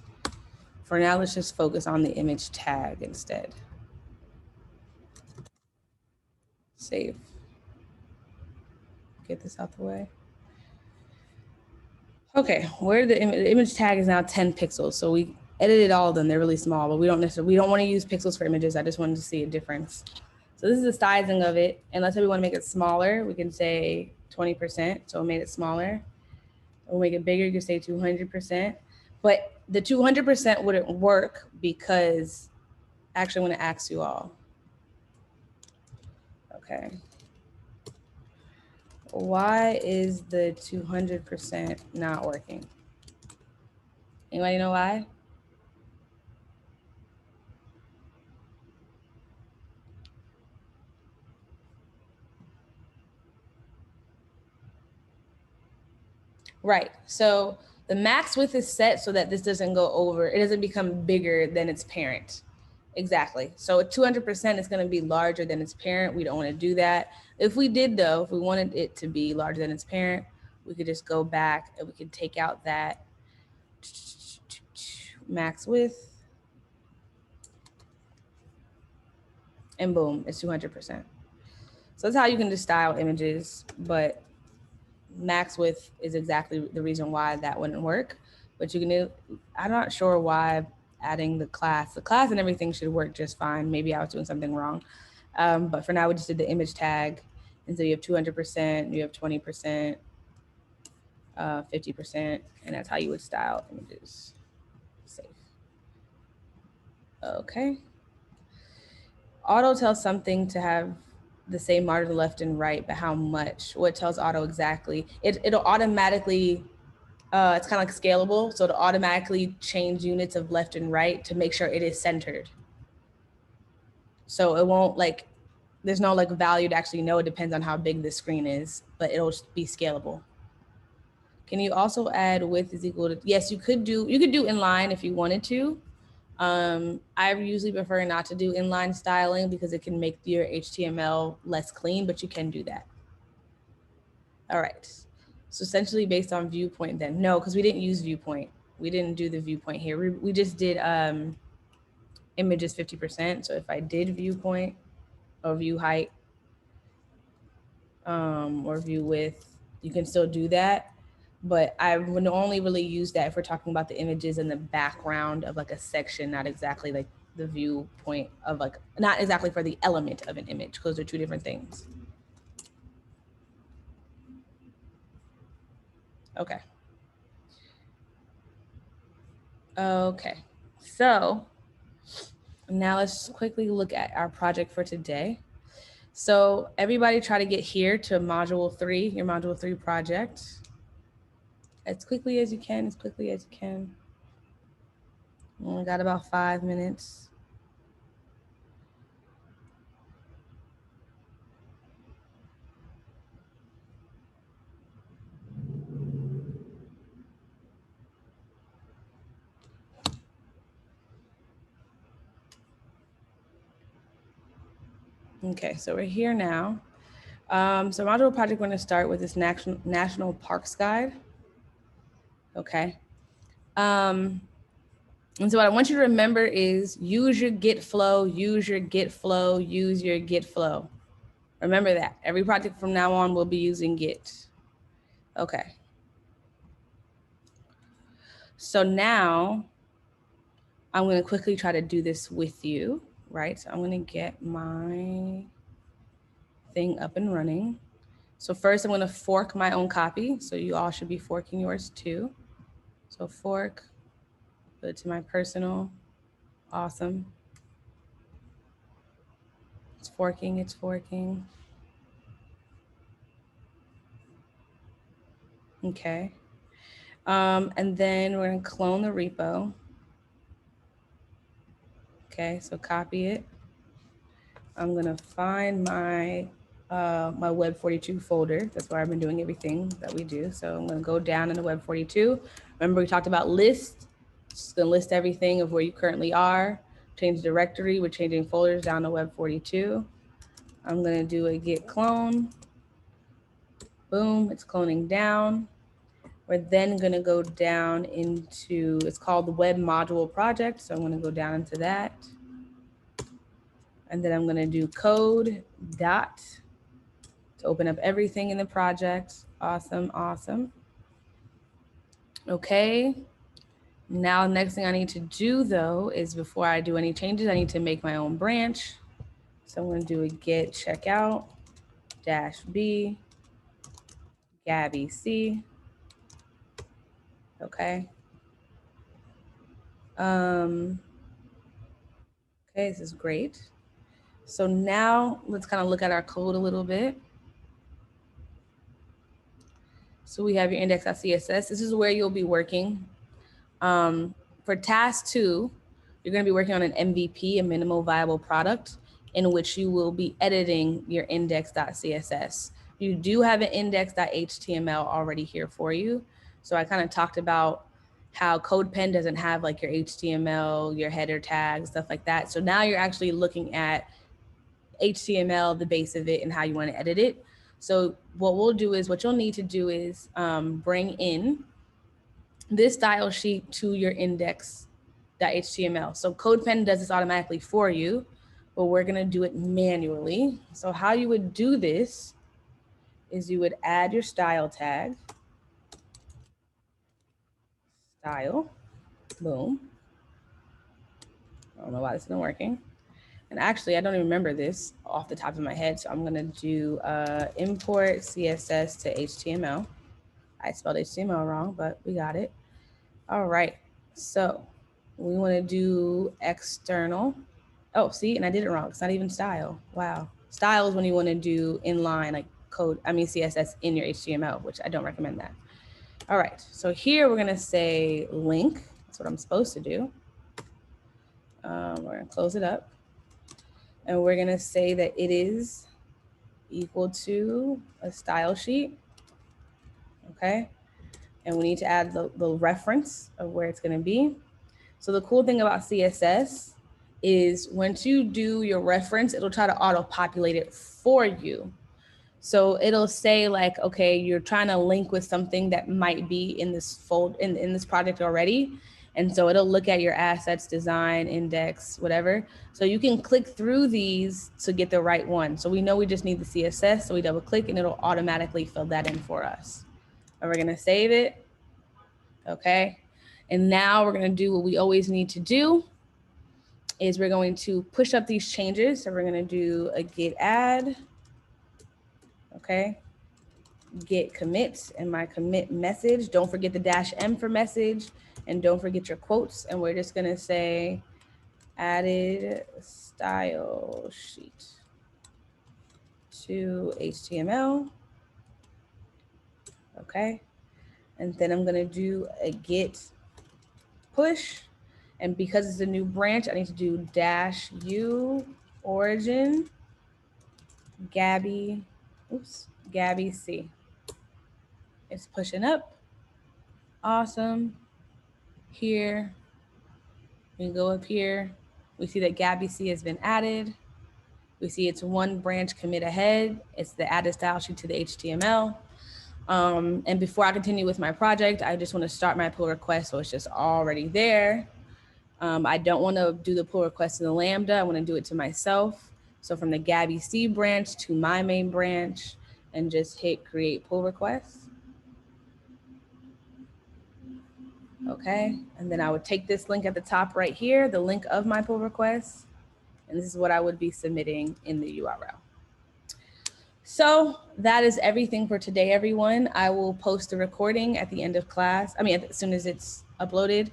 Speaker 1: for now, let's just focus on the image tag instead. Save. Get this out the way. Okay, where the image tag is now 10 pixels. So we edited all of them. They're really small, but we don't want to use pixels for images. I just wanted to see a difference. So this is the sizing of it. And let's say we want to make it smaller. We can say 20%. So we made it smaller. We'll make it bigger. You can say 200%. But the 200% wouldn't work because actually I'm going to ask you all. Okay. Why is the 200% not working? Anybody know why? Right. So the max width is set so that this doesn't go over, it doesn't become bigger than its parent. Exactly. So at 200% is going to be larger than its parent. We don't want to do that. If we did though, if we wanted it to be larger than its parent, we could just go back and we could take out that max width and boom, it's 200%. So that's how you can just style images, but max width is exactly the reason why that wouldn't work. but you can do, I'm not sure why adding the class and everything should work just fine. Maybe I was doing something wrong. But for now, we just did the image tag. And so you have 200%, you have 20%, 50%, and that's how you would style images. Save. Okay. Auto tells something to have the same margin left and right, but how much? What tells auto exactly? It'll automatically, it's kind of like scalable. So it'll automatically change units of left and right to make sure it is centered. So it won't like, there's no like value to actually know. It depends on how big the screen is, but it'll be scalable. Can you also add width is equal to, yes, you could do inline if you wanted to. I usually prefer not to do inline styling because it can make your HTML less clean, but you can do that. All right. So essentially based on viewpoint then. No, because we didn't use viewpoint. We didn't do the viewpoint here. We just did images 50%. So if I did viewpoint or view height or view width, you can still do that. But I would only really use that if we're talking about the images in the background of like a section, not exactly like the viewpoint of like, not exactly for the element of an image, because they're two different things. Okay. Okay. So now let's quickly look at our project for today. So everybody try to get here to module 3, your module 3 project. As quickly as you can, as quickly as you can. We only got about 5 minutes. Okay, so we're here now. So module project, we're gonna start with this national parks guide. Okay. And so what I want you to remember is use your get flow, use your get flow, use your get flow. Remember that. Every project from now on will be using get. Okay. So now I'm gonna quickly try to do this with you, right? So I'm gonna get my thing up and running. So first I'm gonna fork my own copy. So you all should be forking yours too. So fork, put it to my personal, awesome. It's forking, it's forking. Okay. And then we're gonna clone the repo. Okay, so copy it. I'm gonna find my my Web42 folder. That's where I've been doing everything that we do. So I'm gonna go down in the Web42. Remember we talked about list. Just gonna list everything of where you currently are. Change directory. We're changing folders down to Web42. I'm gonna do a git clone. Boom, it's cloning down. We're then gonna go down into, it's called the web module project. So I'm gonna go down into that. And then I'm gonna do code dot to open up everything in the project. Awesome, awesome. Okay. Now, next thing I need to do though, is before I do any changes, I need to make my own branch. So I'm gonna do a git checkout -b Gabby C. Okay. Okay, this is great. So now let's kind of look at our code a little bit. So we have your index.css. This is where you'll be working. For task 2, you're going to be working on an MVP, a minimal viable product, in which you will be editing your index.css. You do have an index.html already here for you. So I kind of talked about how CodePen doesn't have like your HTML, your header tags, stuff like that. So now you're actually looking at HTML, the base of it, and how you want to edit it. So what we'll do is, what you'll need to do is bring in this style sheet to your index.html. So CodePen does this automatically for you, but we're gonna do it manually. So how you would do this is you would add your style tag, style, boom. I don't know why this isn't working. And actually, I don't even remember this off the top of my head. So I'm gonna do import CSS to HTML. I spelled HTML wrong, but we got it. All right, so we wanna do external. Oh, see, and I did it wrong. It's not even style. Wow. Style is when you wanna do inline, like code, CSS in your HTML, which I don't recommend that. All right, so here we're gonna say link. That's what I'm supposed to do. We're gonna close it up. And we're gonna say that it is equal to a style sheet, okay? And we need to add the reference of where it's gonna be. So the cool thing about CSS is once you do your reference, it'll try to auto-populate it for you. So it'll say like, okay, you're trying to link with something that might be in this in this project already. And so it'll look at your assets, design, index, whatever. So you can click through these to get the right one. So we know we just need the CSS. So we double click and it'll automatically fill that in for us. And we're gonna save it. Okay. And now we're gonna do what we always need to do is we're going to push up these changes. So we're gonna do a git add. Okay. Git commit and my commit message. Don't forget the -m for message and don't forget your quotes. And we're just gonna say added style sheet to HTML. Okay. And then I'm gonna do a git push. And because it's a new branch, I need to do -u origin Gabby C. It's pushing up. Awesome. Here, we go up here. We see that Gabby C has been added. We see it's one branch commit ahead. It's the added style sheet to the HTML. And before I continue with my project, I just want to start my pull request so it's just already there. I don't want to do the pull request in the Lambda. I want to do it to myself. So from the Gabby C branch to my main branch and just hit create pull request. Okay, and then I would take this link at the top right here, the link of my pull request, and this is what I would be submitting in the URL. So that is everything for today, everyone. I will post the recording at the end of class. As soon as it's uploaded.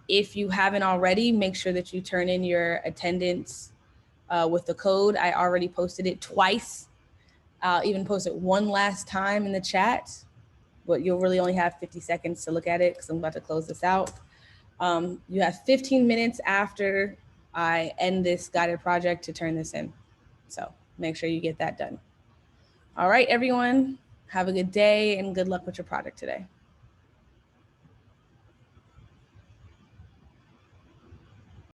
Speaker 1: If you haven't already, make sure that you turn in your attendance with the code. I already posted it twice. I'll even post it one last time in the chat, but you'll really only have 50 seconds to look at it because I'm about to close this out. You have 15 minutes after I end this guided project to turn this in. So make sure you get that done. All right, everyone, have a good day and good luck with your project today.